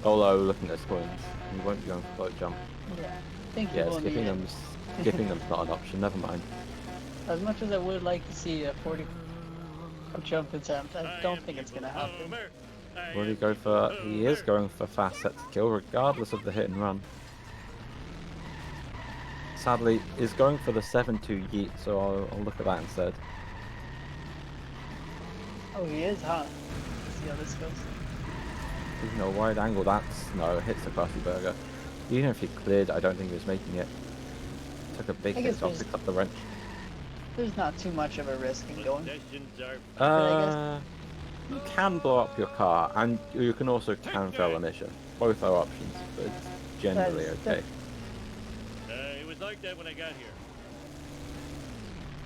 Although looking at his coins, you won't be going for boat jump. Yeah. I think he Yeah, will need it. skipping them's not an option. Never mind. As much as I would like to see a 40 jump attempt, I don't think it's gonna happen. Will he go for? He is going for fast set to kill, regardless of the hit and run. Sadly, is going for the 7-2 yeet, so I'll look at that instead. Oh, he is, huh? Let's see how this goes. Even a wide angle, that's no, it hits the Krusty Burger. Even if he cleared, I don't think he was making it. Took a big I hit, guess so I there's- picked up the wrench. There's not too much of a risk in going. Possessions are You can blow up your car, and you can also can fail a mission. Both are options, but it's generally That's- okay. it was like that when I got here.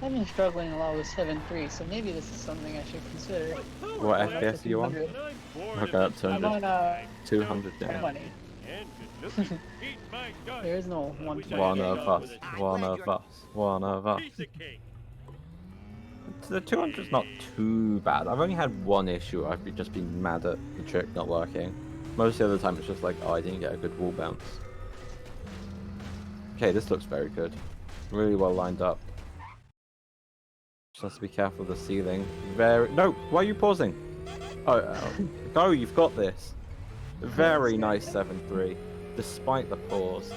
I've been struggling a lot with 7.3, so maybe this is something I should consider. What Up to FPS are you on? 200. And I'm bored Okay, of up this to I'm 100. on 200 I'm down. on 8. and good looking. Eat my guts. There is no I one wish I point. One had of gone us. with it. One of us. One of us. Piece of cake. The 200's not too bad. I've only had one issue. I've just been mad at the trick not working. Most of the other time it's just like, oh, I didn't get a good wall bounce. Okay, this looks very good. Really well lined up. Just has to be careful of the ceiling. No, why are you pausing? Go, you've got this. Very nice 7-3, despite the pause.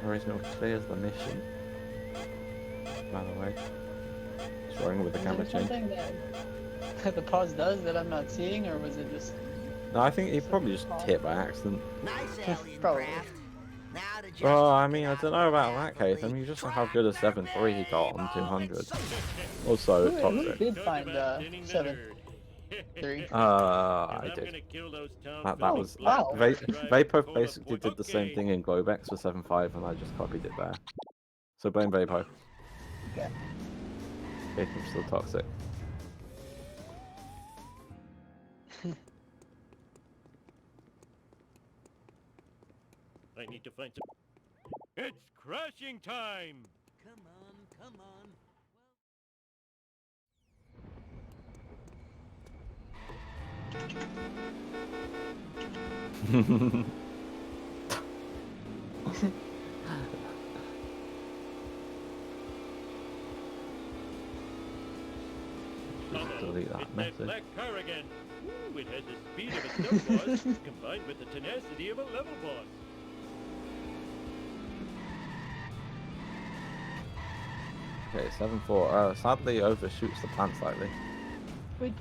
Original clears the mission. By the way. Just rolling with the camera change. Something that the pause does that I'm not seeing, or was it just... No, I think he probably just hit by accident. Nice alien Probably. craft. Now to just Well, I mean, I don't know about that case. I mean, you just know how good a 7-3 he got on 200. Also, Who toxic. did find 7-3? I did. That was... wow. Vapo basically did the same thing in Globex for 7-5, and I just copied it there. So blame Vapo. Okay. Vapo's still toxic. I need to find some. It's crashing time! come on. Just delete that It's that message. black car again. Ooh, it has the speed of a snow boss combined with the tenacity of a level boss. Okay, 7-4. Sadly overshoots the plan slightly. Wait,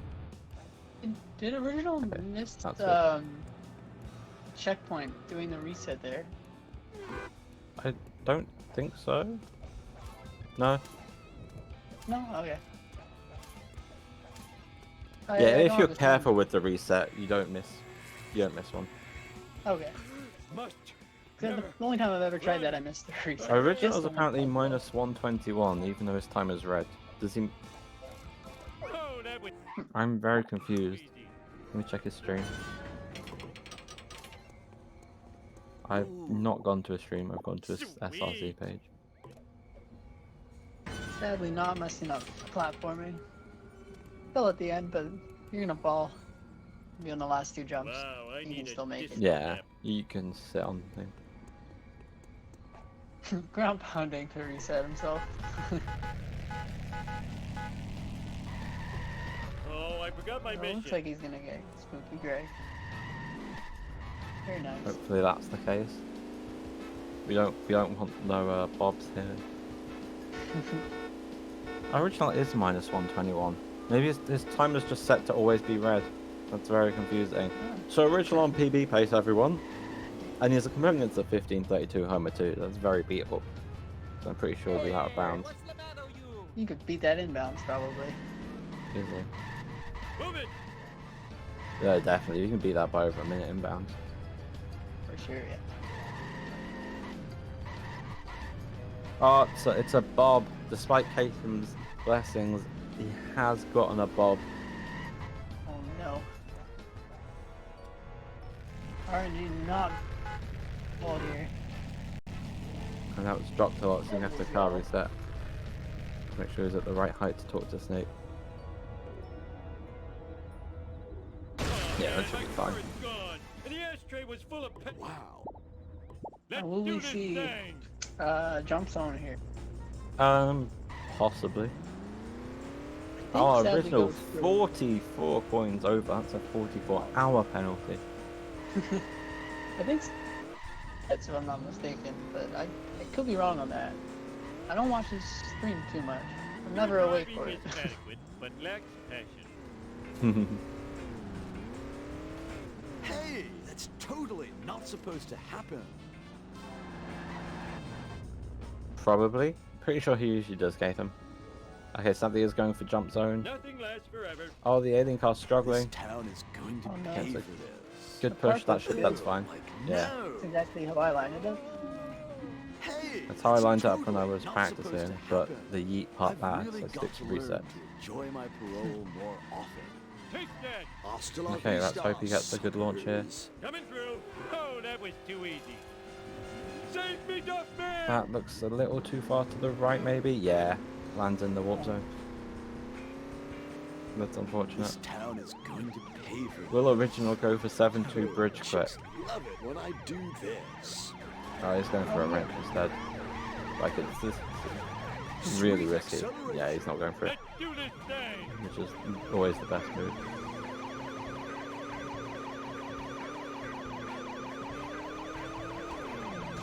did Original miss that's checkpoint doing the reset there? I don't think so. No. No? Okay. Yeah, I if don't you're understand. careful with the reset, you don't miss one. Okay. Must. 'Cause the only time I've ever tried that, I missed the reset. Original is Just the apparently one. minus 121, even though his time is red. Does he? Oh, that was I'm very confused. easy. Let me check his stream. I've not gone to a stream. I've gone to his SRC page. Sadly not messing up platforming. Fell at the end, but you're gonna fall. Be on the last two jumps. Wow, I You need can a still make it. disco Yeah, nap. you can sit on the thing. Ground pounding to reset himself. Oh, I forgot my It mission. looks like he's gonna get spooky gray. Very nice. Hopefully that's the case. We don't want no bobs here. Original is minus 121. Maybe his time is just set to always be red. That's very confusing. So Original on PB pace, everyone. And he has a components of 1532 Homer 2. That's very beatable. So I'm pretty sure he'll be out of bounds. You could beat that inbounds probably. Easily. Move it! Yeah, definitely. You can beat that by over a minute inbound. For sure, yeah. Oh, so it's a bob. Despite Caitham's blessings, he has gotten a bob. Oh no. RNG not hold here. And that was dropped a lot, so you have to car reset. Make sure he's at the right height to talk to Snake. Yeah, that should be fine. It's gone, and the ashtray was full of pet. Wow. Let's Will do we this see thing. jump zone here? Possibly. I think Oh, Sadly Original goes through. 44 coins over. That's a 44-hour penalty. I think that's if I'm not mistaken, but I could be wrong on that. I don't watch his stream too much. I'm never awake for Driving it. is adequate, but lacks passion. Hey, that's totally not supposed to happen. Probably. Pretty sure he usually does, Caitham. Okay, something is going for jump zone. Nothing lasts forever. Oh, the alien car's This struggling. town is going to Oh, no. pay That's for a this. Good push. That's fine. Like, Yeah. no. That's exactly how I lined it up. Hey, That's how I lined it up when I totally was not practicing, supposed to but happen. the yeet part I've back, really so I got stick to to learn reset. to enjoy my parole more often. Take that. Hasta la Okay, let's vista, hope he gets a good launch here. suckers. Coming through. Oh, that was too easy. Save me, Duffman! That looks a little too far to the right, maybe? Yeah. Lands in the warp zone. That's unfortunate. This town is going to pay for this. Will Original go for 7-2 bridge quit? Just love it when I do this. Oh, he's going for a wrench instead. Like it's really risky. Yeah, he's not going for it, Let's do this thing. which is always the best move.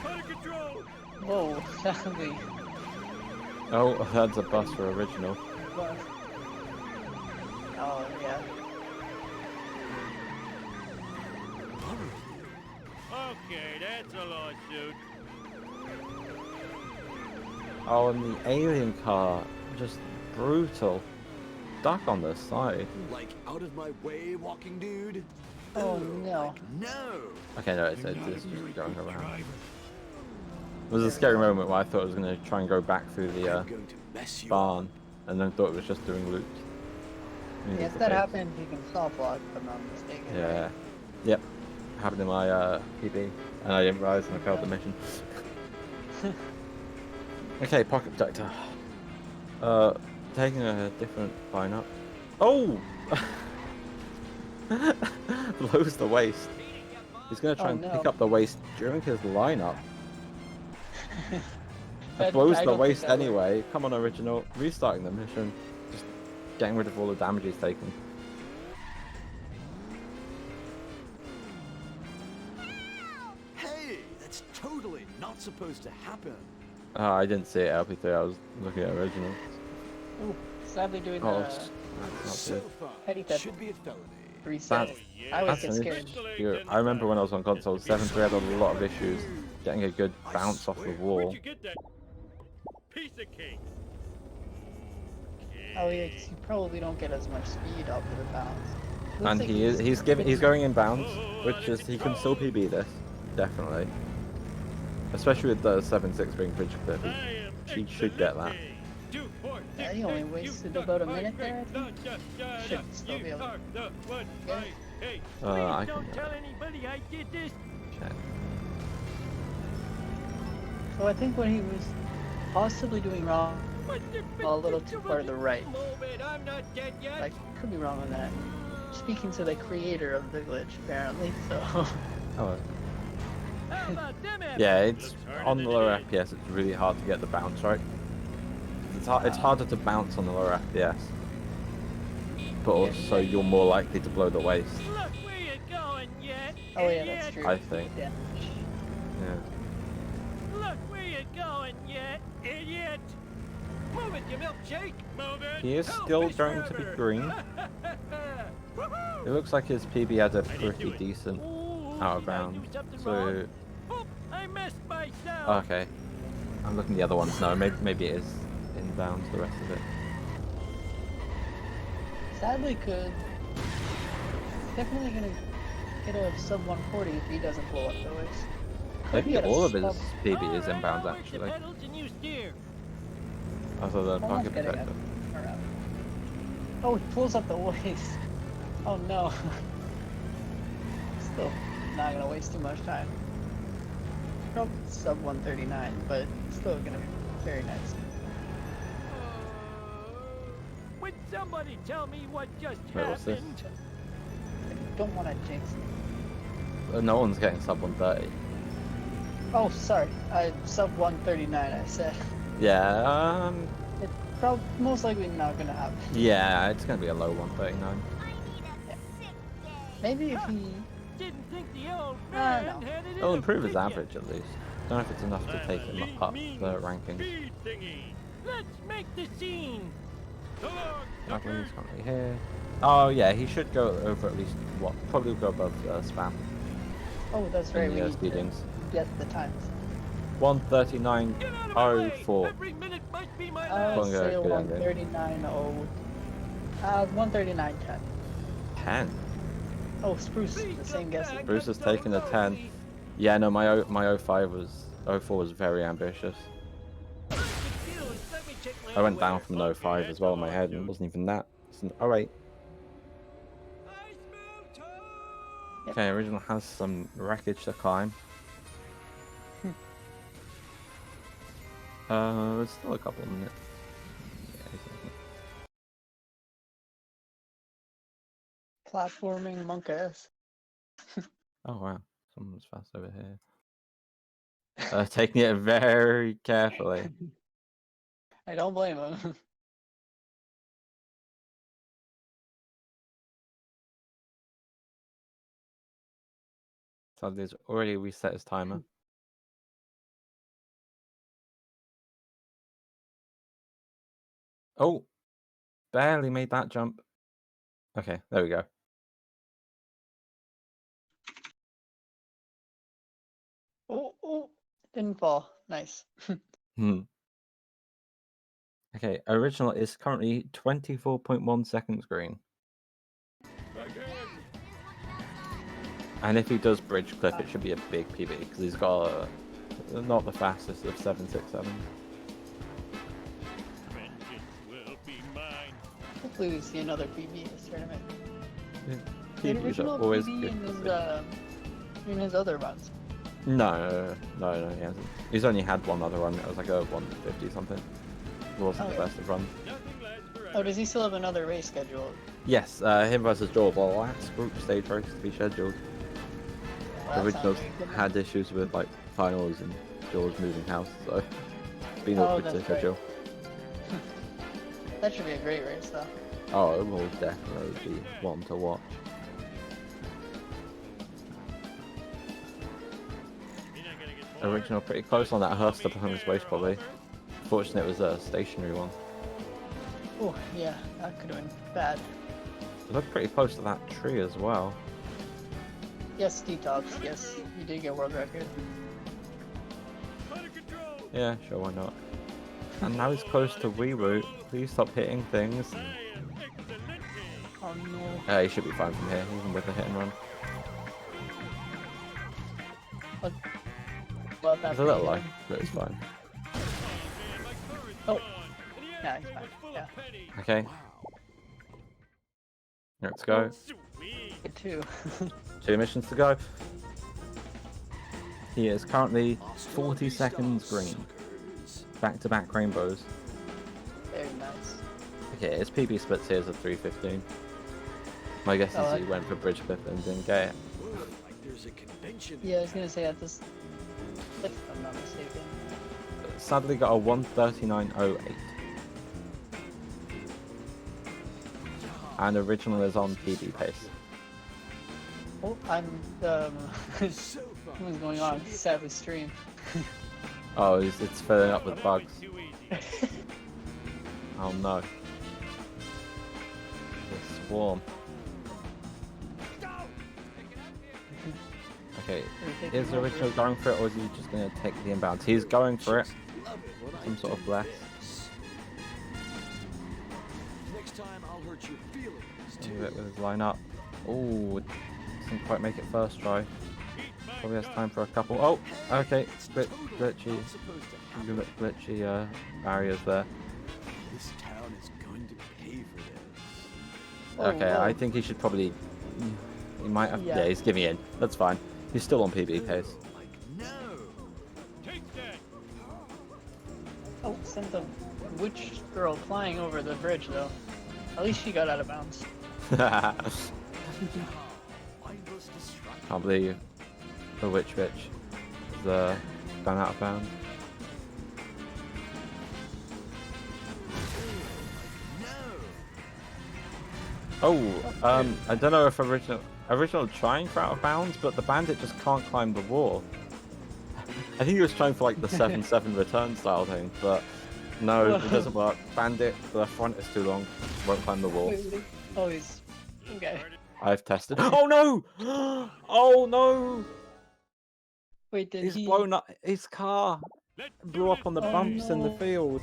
Out of control. Whoa, Sadly. Oh, that's a bus for original. Oh, yeah. Okay, that's a lawsuit. Oh, and the alien car, just brutal. Stuck on the side. Like out of my way, walking dude. Oh, Ugh, no. like, no. Okay, no, it's just going around. It was a scary moment where I thought I was going to try and go back through the I'm going to mess you barn, up. and then thought it was just doing loops. Yeah, if that happens, you can soft lock, if I'm not mistaken. Yeah. Right? Yep. Happened in my PB, and I didn't realize, and I failed the mission. Okay, pocket protector. Taking a different lineup. Oh! Blows the waist. He's gonna try and pick up the waist during his lineup. It blows the waist anyway. Come on, original. Restarting the mission. Just getting rid of all the damage he's taken. Hey, that's totally not supposed to happen. I didn't see it LP3. I was looking at original. Ooh, Sadly doing Oh, the that's not So good. far, petty theft should be a felony. reset. That's- I always That's get an scared. issue. I remember when I was on console 7, we had a lot of issues getting a good bounce off the Where'd wall. you get that piece of cake? Oh yeah, 'cause you probably don't get as much speed off of the bounce. Looks And like he's going in bounds, which is he can still PB this, definitely. Especially with the 7.6 being bridge clip, he should get that. Yeah, he only wasted about a minute there, I think. Should still be able to get it. I Don't can tell anybody I did this. check. So I think what he was possibly doing wrong, a little too far to the right. I'm not dead yet. I could be wrong on that. Speaking to the creator of the glitch, apparently, so... Oh, How about them yeah, apples? it's Looks harder on the than lower it is. FPS. It's really hard to get the bounce right. It's harder to bounce on the lower FPS, but also you're more likely to blow the waist. Look where you're going, yet. Oh yeah, that's true. I think. Yeah. Yeah. Look where you're going, yet, idiot. Move it, you milkshake. Move it. He is Hell, still fish going to be forever. green. Woohoo! It looks like his PB had a I didn't do pretty it. decent Ooh, out of did I do bounds. something So wrong? Oh, I missed myself. okay, I'm looking at the other ones. No, maybe it is in bounds. The rest of it. Sadly could... Definitely gonna get a sub 140 if he doesn't blow up the waist. Could Maybe get a all of his sub- PB is in Alright, bounds I'll work the actually, pedals and you steer. other than Almost pocket getting protector. it. Around. Oh, he pulls up the waist. Oh no. Still not gonna waste too much time. Probably sub 139, but still gonna be very nice. Would somebody tell me what just Wait, what's this? happened? I don't want to jinx it. No one's getting sub 130. Oh, sorry. Sub 139, I said. Yeah, It's probably most likely not gonna happen. yeah, it's gonna be a low 139. I need a sick day. Maybe if he... Didn't think the old I man don't know. had it in It'll him, improve his did ya? average at least. Don't know if it's enough to take him up the rankings. Speed thingy. Let's make the scene. Come on, Nothing's sucker. currently here. Oh yeah, he should go over at least what? Probably go above spam Oh, that's right. in We the need to speedings. get the times. 139.04. Get out of my way. Every minute must be my last. Go on, Say go down there. 139.0. 139.10. 10. Oh, Spruce, the same guess. as- Bruce has taken a 10. Yeah, no, my 05 was 04 was very ambitious. I went down from an 05 as well in my head, and it wasn't even that. It's an 08. Okay, original has some wreckage to climb. It's still a couple of minutes. Yeah, Platforming monk ass. oh wow, someone's fast over here. Taking it very carefully. I don't blame him. Sadly's already reset his timer. Oh, barely made that jump. Okay, there we go. Oh, didn't fall. Nice. Okay, original is currently 24.1 seconds green. And if he does bridge clip, it should be a big PB because he's got not the fastest of 767. Hopefully we see another PB this tournament. PBs are Original always PB good. in his other runs. No, he hasn't. He's only had one other run. It was like a 150 something. It wasn't the best of runs. Oh, does he still have another race scheduled? Yes, him versus Joel. The last group stage race to be scheduled. Well, Originals had issues with like finals and Joel's moving house, so it's been awkward to schedule. That should be a great race, though. Oh, it will definitely be one to watch. Original pretty close on that Hearst up on his waist, probably. Fortunate it was a stationary one. Oh, yeah, that could have been bad. It looked pretty close to that tree as well. Yes, D-Tops, yes, you did get world record. Yeah, sure, why not? And now he's close to reroute. Please stop hitting things. Oh no. He should be fine from here, even with the hit and run. It's a little low, but it's fine. Oh, yeah, he's fine. Yeah. Okay. Let's go. Good too. 2 missions to go. He is currently 40 seconds green. Back-to-back rainbows. Very nice. Okay, his PB splits here is a 315. My guess is he went for bridge clip and didn't get it. Yeah, I was gonna say at this, if I'm not mistaken. Sadly got a 139.08. And original is on PB pace. Oh, what's going on? Sadly stream. Oh, it's filling up with bugs. Oh no. The swarm. Okay, is original going for it or is he just going to take the inbounds? He's going for it. Some sort of bless. Next time I'll hurt your feelings Do it with his line up. Oh, doesn't quite make it first try. Probably has time for a couple. Oh, okay. Glitchy barriers there. This town is going to pay for this. Okay, I think he should probably. He might have. Yeah, he's giving in. That's fine. He's still on PB pace. Oh, sent the witch girl flying over the bridge though. At least she got out of bounds. Can't believe the witch bitch has gone out of bounds. Oh, I don't know if original trying for out of bounds, but the bandit just can't climb the wall. I think he was trying for like the 7-7 return style thing, but no, it doesn't work. Bandit, the front is too long, won't climb the wall. Oh, he's okay. I've tested. Oh no! Oh no! Wait, did He's blown up. His car blew up on the bumps in the field.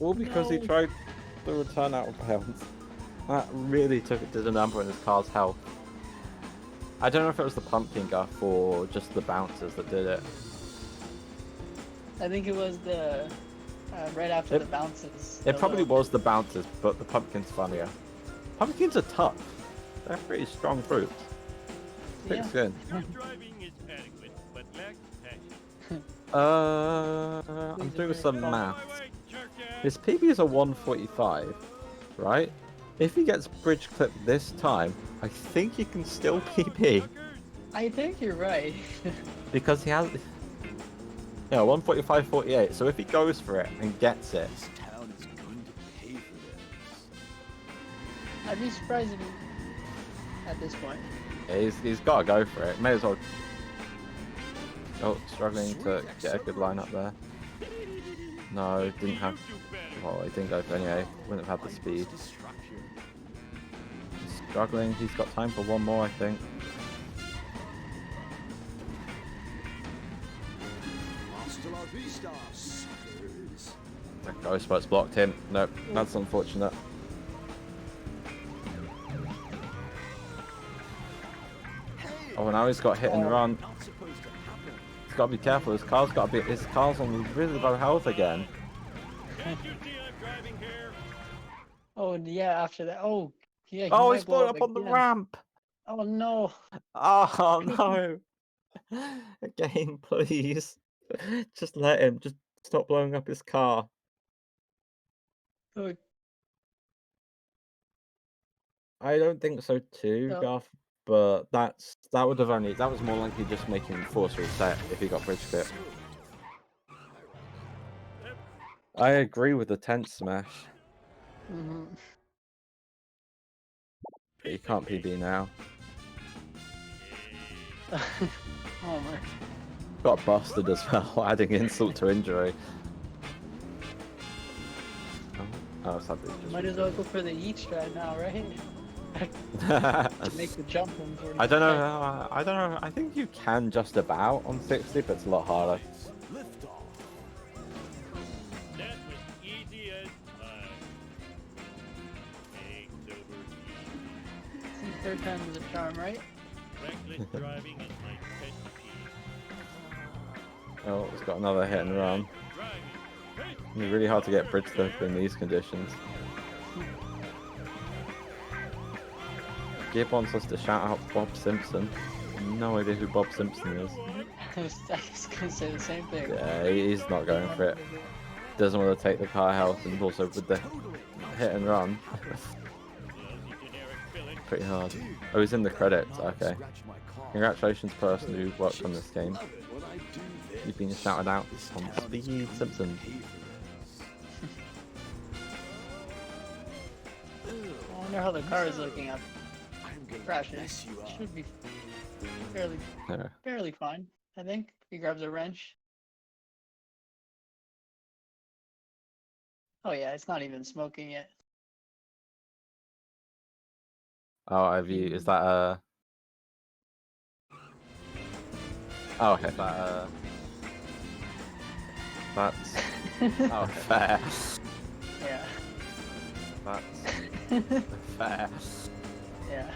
All because he tried to return out of bounds. That really took it to the number in his car's health. I don't know if it was the pumpkin guff or just the bouncers that did it. I think it was the right after the bounces. It probably was the bouncers, but the pumpkin's funnier. Pumpkins are tough. They're pretty strong fruits. Thick skin. I'm doing some maths. His PB is a 145, right? If he gets bridge clipped this time, I think he can still PB. I think you're right. Because he has Yeah, 145.48. So if he goes for it and gets it, This town is going to pay for this. I'd be surprised if he, at this point. yeah, he's got to go for it. May as well. Oh, struggling to get a good line up there. No, didn't have. Well, he didn't go for it anyway. Wouldn't have had the speed. He's struggling. He's got time for one more, I think. Hasta la vista, suckers. That ghost spot's blocked him. Nope, that's unfortunate. Oh, now he's got hit and run. Not supposed to happen. He's got to be careful. His car's got to be. His car's on really low health again. Can't you see I'm driving here? Oh yeah, after that. Oh yeah. Oh, might he's blow blown up on the again. ramp. Oh no. Oh no! Again, please. Just let him. Just stop blowing up his car. Oh, I don't think so too, No. Garth. But that was more likely just making him force reset if he got bridge fit. I agree with the tent smash. mhm. But you can't PB now. Oh my. Got busted as well, adding insult to injury. Oh, sadly, Might as well go for the yeet strat now, right? To make the jump from 45. I don't know. I don't know. I think you can just about on 60, but it's a lot harder. Lift off. That was easy as pie. Eggs over here. See, third time is a charm, right? Reckless driving is my pet peeve. Oh, it's got another hit and run. Driving. Hey, It's really hard to get bridge fit in these conditions. Gib wants us to shout out Bob Simpson. No idea who Bob Simpson is. I was gonna say the same thing. Yeah, he's not going for it. Doesn't want to take the car health, and also with the hit and run. Pretty hard. Oh, he's in the credits. Okay. Congratulations, person who worked on this game. You've been shouted out on Speed Simpson. I wonder how the car is looking up. Crashing. Should be Yeah. fairly fine, I think. He grabs a wrench. Oh yeah, it's not even smoking yet. Oh, have you? Is that Oh, okay. That's. Oh, fair. Yeah. That's fair. Yeah.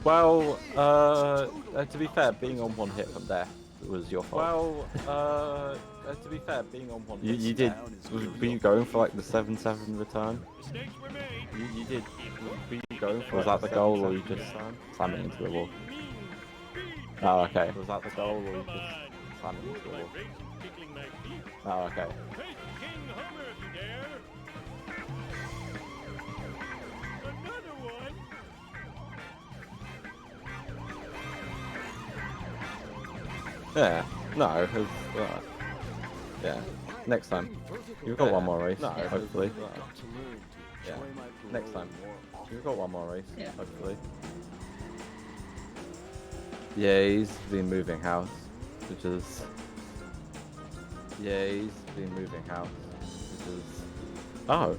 Well, to be fair, being on one hit from death was your fault. Well, to be fair, being on one hit. You did. Were you going for like the 7-7 return? mistakes were made. You did. Were you going for? Was that the goal, or you just slam it into the wall? Oh, okay. Was that the goal, or you Come just on. slam it into the My wall? brakes tickling my feet. Oh, okay. Hey, King Homer, if you dare. Another one. Yeah. No. It was, yeah. Next time. You've got one more race. No, hopefully. Yeah. Next time. You've got one more race. Yeah. Hopefully. Yeah, he's been moving house, which is. Yeah, he's been moving house, which is. Oh.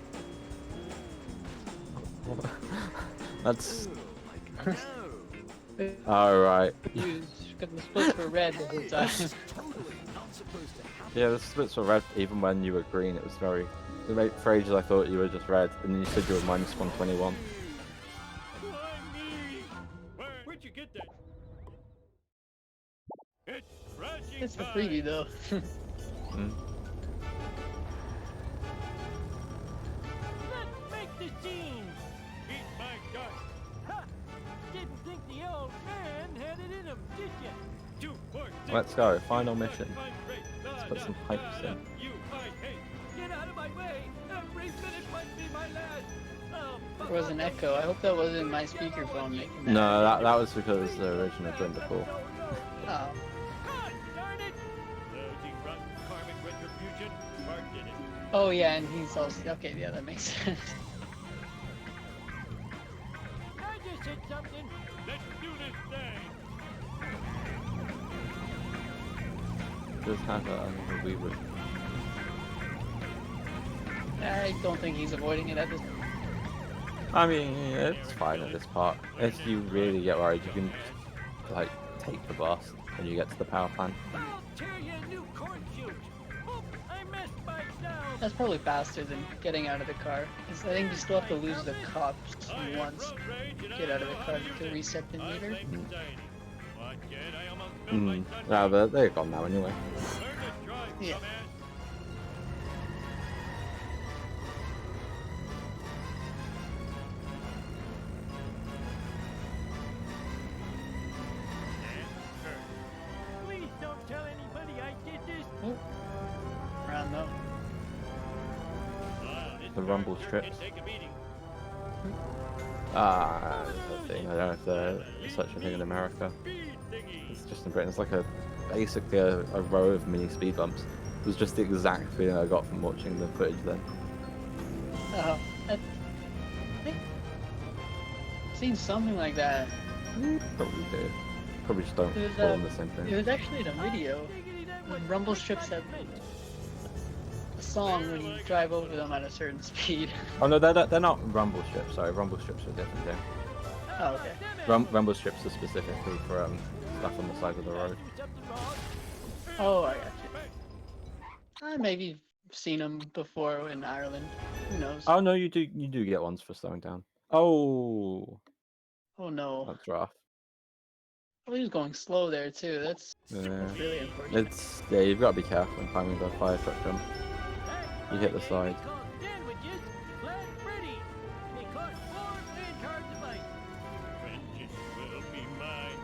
That's. Oh, right. Because the splits were red the whole time. Yeah, the splits were red even when you were green. It was very. For ages I thought you were just red, and then you said you were minus 121. Why me? Where'd you get that? It's crashing It's the time. freebie though. Mm. Let's make the scene. Eat my dust. Ha! Didn't think the old man had it in him, did ya? 2, 4, 6, Let's go. Final mission. Let's put some pipes in. You, I hate. Get out of my way. Every minute might be my last. There was an echo. I hope that wasn't my speakerphone making that. No, that was because the original joined the call. Oh. God darn it! Lousy rotten karmic retribution. Mark did it. Oh yeah, and he's also okay. Yeah, that makes sense. I just said something. Let's do this thing. Just have a we would. I don't think he's avoiding it at this. I mean, it's fine at this part. If you really get worried, you can like take the bus when you get to the power plant. I'll tear you a new corn shoot. Oh, I missed myself. That's probably faster than getting out of the car. 'Cause I think you still have to lose the cops once. Get out of the car to reset the meter. No, but they're gone now anyway. Yeah. Please don't tell anybody I did this. Oh. Around though. The rumble strips. Ah, that's the thing. I don't know if there's such a thing in America. It's just in Britain. It's like basically a row of mini speed bumps. It was just the exact feeling I got from watching the footage then. Oh, I think I've seen something like that. Probably do. Probably just don't It was, fall in the same It thing. was actually in a video. When Rumble strips have a song when you drive over them at a certain speed. Oh no, they're not rumble strips. Sorry, rumble strips are a different thing. Oh, okay. Rumble strips are specifically for stuff on the side of the road. Oh, I got you. I maybe seen them before in Ireland. Who knows? Oh no, you do get ones for slowing down. Oh, Oh no. that's rough. Oh, he was going slow there too. That's Yeah. really unfortunate. Yeah, you've got to be careful when climbing the fire truck jump. You hit the side. Sandwiches, glad ready. They cost $4 and hard to bite. Vengeance will be mine.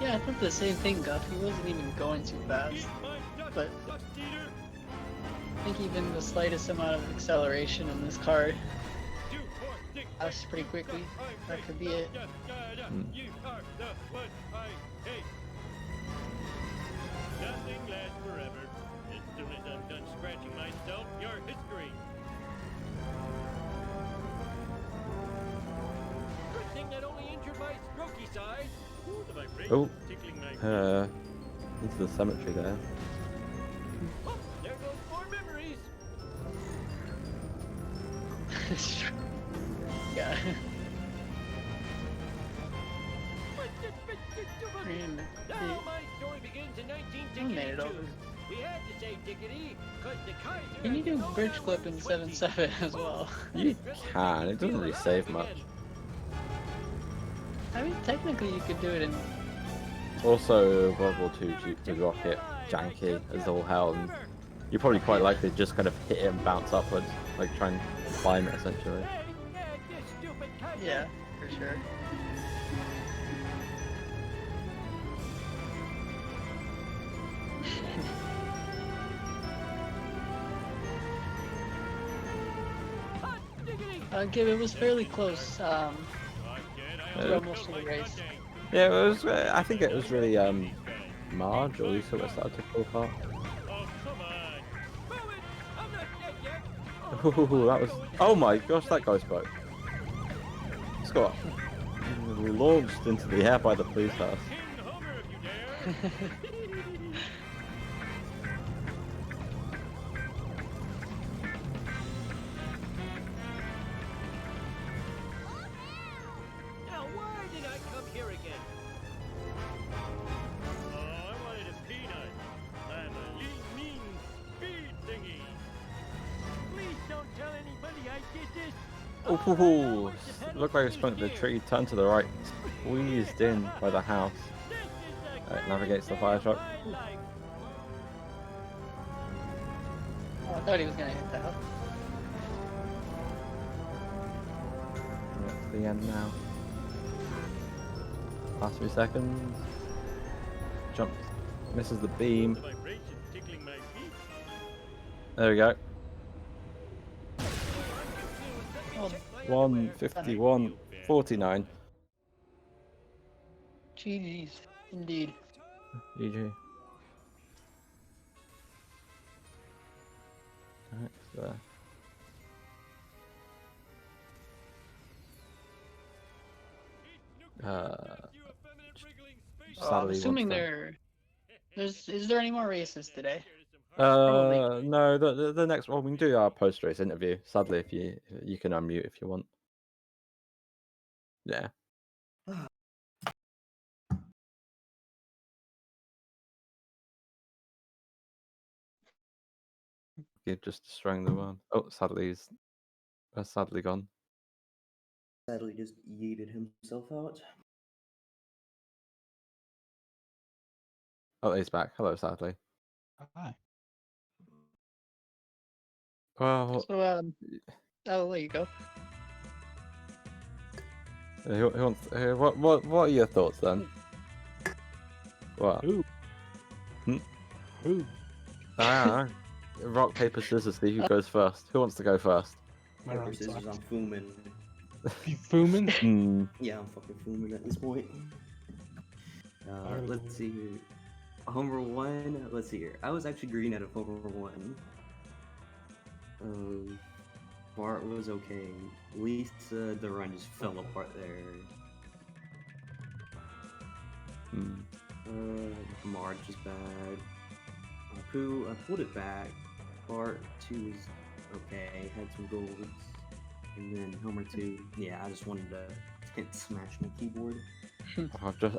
Yeah, I thought the same thing, Guff. He wasn't even going too fast. Eat my dust, But dust eater. I think even the slightest amount of acceleration in this car 2, 4, 6, passed pretty quickly. That could be it. You are the one I hate. Nothing lasts forever. As soon as I'm done scratching myself, you're history. Good thing that only injured my strokey side. Ooh, the vibration Oh, tickling my into the cemetery there. Oh, there goes more memories. Yeah. Now my story begins in made it 1962. over. We had to say diggity, cause the Kaiser Can you do had no bridge arrows clip in and 7.7 as well? You can. It doesn't really save much. I mean, technically you could do it in... Also, World War II the rocket janky as all hell, and you're probably quite likely to just kind of hit it and bounce upwards, like try and climb it essentially. Yeah, for sure. Gib, it was fairly close. Through most of the race. Yeah, it was. I think it was really Marge, or at least what started to pull apart. Oh, that was. Oh my gosh, that guy's broke. Scott, launched into the air by the police house. Now why did I come here again? Oh, I wanted a peanut. I'm a lean, mean speed thingy. Please don't tell anybody I did this. Oh, looked like it spun the tree, turned to the right, squeezed in by the house. Navigates the fire truck. Oh, I thought he was gonna hit that. That's the end now. Last few seconds. Jumps, misses the beam. There we go. Oh, 151, 49. GG's, indeed. GG. Next there. I'm Sadly assuming wants is there any more races today? Probably. no, the next one we can do our post race interview. Sadly, if you can unmute if you want. Yeah. You're just destroying the world. Oh, sadly he's sadly gone. Sadly just yeeted himself out. Oh, he's back. Hello, sadly. Hi. Well, So I'll let you go. who wants? What are your thoughts then? What? Who? Hmm? Who? Ah, rock paper scissors. See who goes first. Who wants to go first? My Paper round scissors, sucked. I'm fuming. You fuming? Hmm. Yeah, I'm fucking fuming at this point. Alright. Let's see here. Homer 1, let's see here. I was actually green out of Homer 1. Bart was okay. Lisa, the run just fell apart there. Marge is bad. Pooh, I pulled it back. Bart 2 is okay, had some golds. And then Homer 2, yeah, I just wanted to smash my keyboard.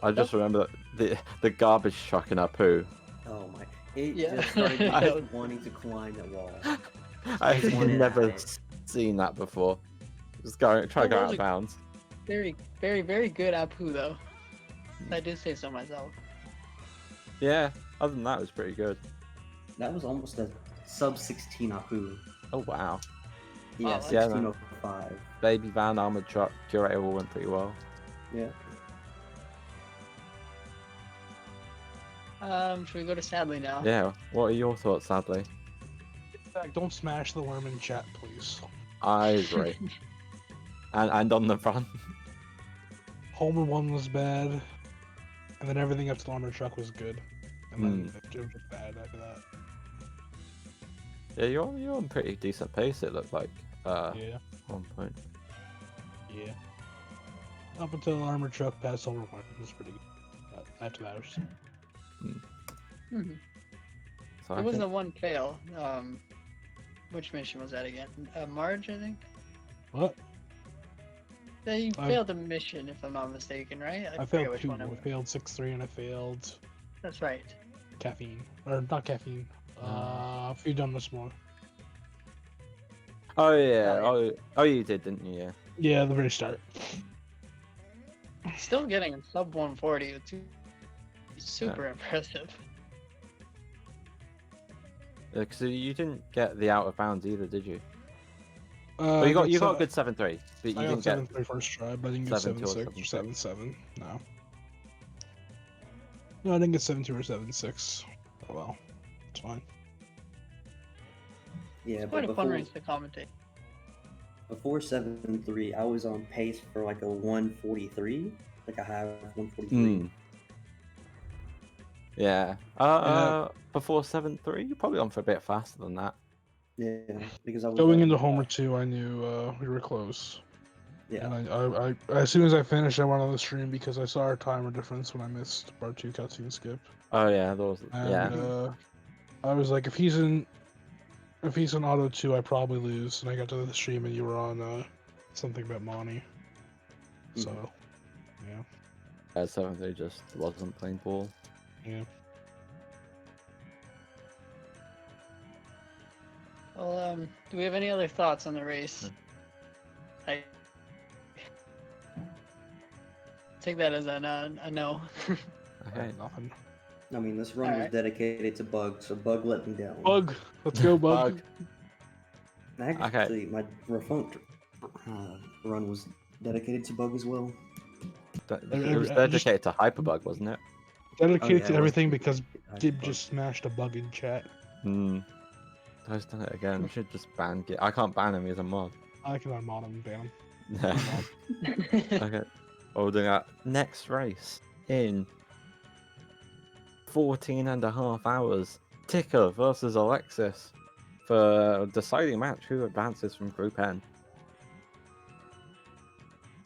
I just remember the garbage truck in our poo. Oh my! It Yeah. just started just wanting to climb that wall. I've wanted never at it. seen that before. Just try to go That out was of bounds. Very, very, very good Apu though. I do say so myself. Yeah. Other than that, it was pretty good. That was almost a sub 16 Apu. Oh wow. Yeah, Wow, yeah, 1605. Baby van, armored truck, curator all went pretty well. Yeah. Should we go to Sadly now? Yeah. What are your thoughts, sadly? In fact, don't smash the worm in chat, please. I agree. and on the front. Homer 1 was bad, and then everything up to the armored truck was good. And then it was just bad after that. Yeah, you're on pretty decent pace. It looked like. Yeah. 1 point. Yeah. Up until the armored truck past Homer 1, it was pretty good. After that, it was... Mm-hmm. So There was the one fail. Which mission was that again? Marge, I think. What? Yeah, you failed a mission, if I'm not mistaken, right? I forget failed which 2. one it I was. failed 6-3 and I failed That's right. caffeine. Or not caffeine. A few donuts more. Oh yeah. Oh, you did, didn't you? Yeah. Yeah, the very start. Still getting a sub 140. It's super impressive. Because you didn't get the out of bounds either, did you? Well, you got a good 7-3, but you I didn't got get 7-3 first try, but I didn't get 7-2 or 7-6 or 7-7. No. No, I didn't get 7-2 or 7-6. Oh well, it's fine. Yeah, It's quite but a fun race to commentate. before 7-3, I was on pace for like a 143. Like I have 143. Yeah. Before 7-3, you're probably on for a bit faster than that. Yeah, because I was Going into Homer 2, I knew we were close. Yeah. And I as soon as I finished, I went on the stream because I saw our timer difference when I missed part 2 cutscene skip. Oh yeah, those. And, I was like, if he's in auto 2, I probably lose. And I got to the stream and you were on something about Monty. So, yeah. 7-3 just wasn't playing ball. Yeah. Well, do we have any other thoughts on the race? I take that as a no. Okay. Nothing. I mean, this run was dedicated to Bug, so Bug let me down. Bug! Let's go, Bug! Actually, my Refunct run was dedicated to Bug as well. It was dedicated to Hyperbug, wasn't it? Dedicated to everything because Gib just smashed a bug in chat. I've done it again. We should just ban Gib. I can't ban him, he's a mod. I can unmod him and ban him. Okay. Holding up next race in 14 and a half hours. Ticker versus Alexis for a deciding match who advances from Group N.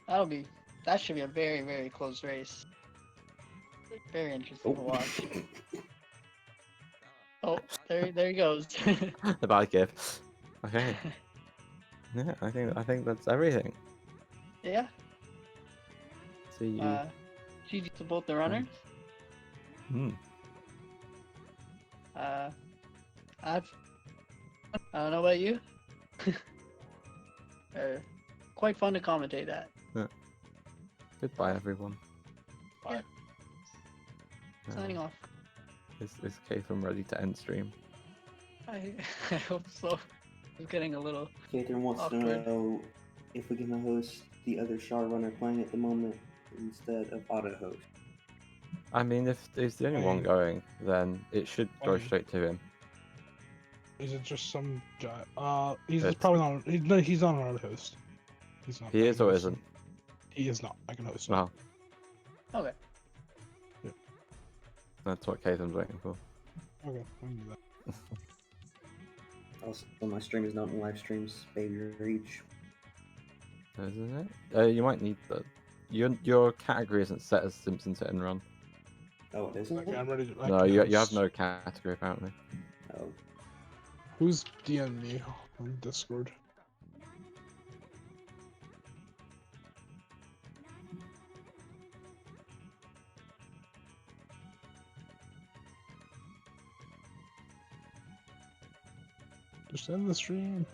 That should be a very, very close race. Very interesting to watch. Oh, there he goes. The bad gift. Okay. Yeah, I think that's everything. Yeah. See you. GG to both the runners. I don't know about you. Quite fun to commentate that. Yeah. Goodbye, everyone. Bye. Signing off. Is Katham ready to end stream? I hope so. I'm getting a little. Catherine wants awkward. to know if we can host the other Char runner playing at the moment instead of auto host. I mean, if he's the only one going, then it should go straight to him. Is it just some guy? He's It's- probably not. He's not an auto host. He's not. He I is can or host him. isn't? He is not. I can host him. Well, Okay. that's what Katham's waiting for. Okay, I can do that. Also, my stream is not in live streams, baby reach. Isn't it? You might need that. Your category isn't set as Simpsons Hit and Run. Oh, it isn't? Okay, I'm ready to. I No, can you have host. no category apparently. Oh. Who's DM me on Discord? Just end the stream.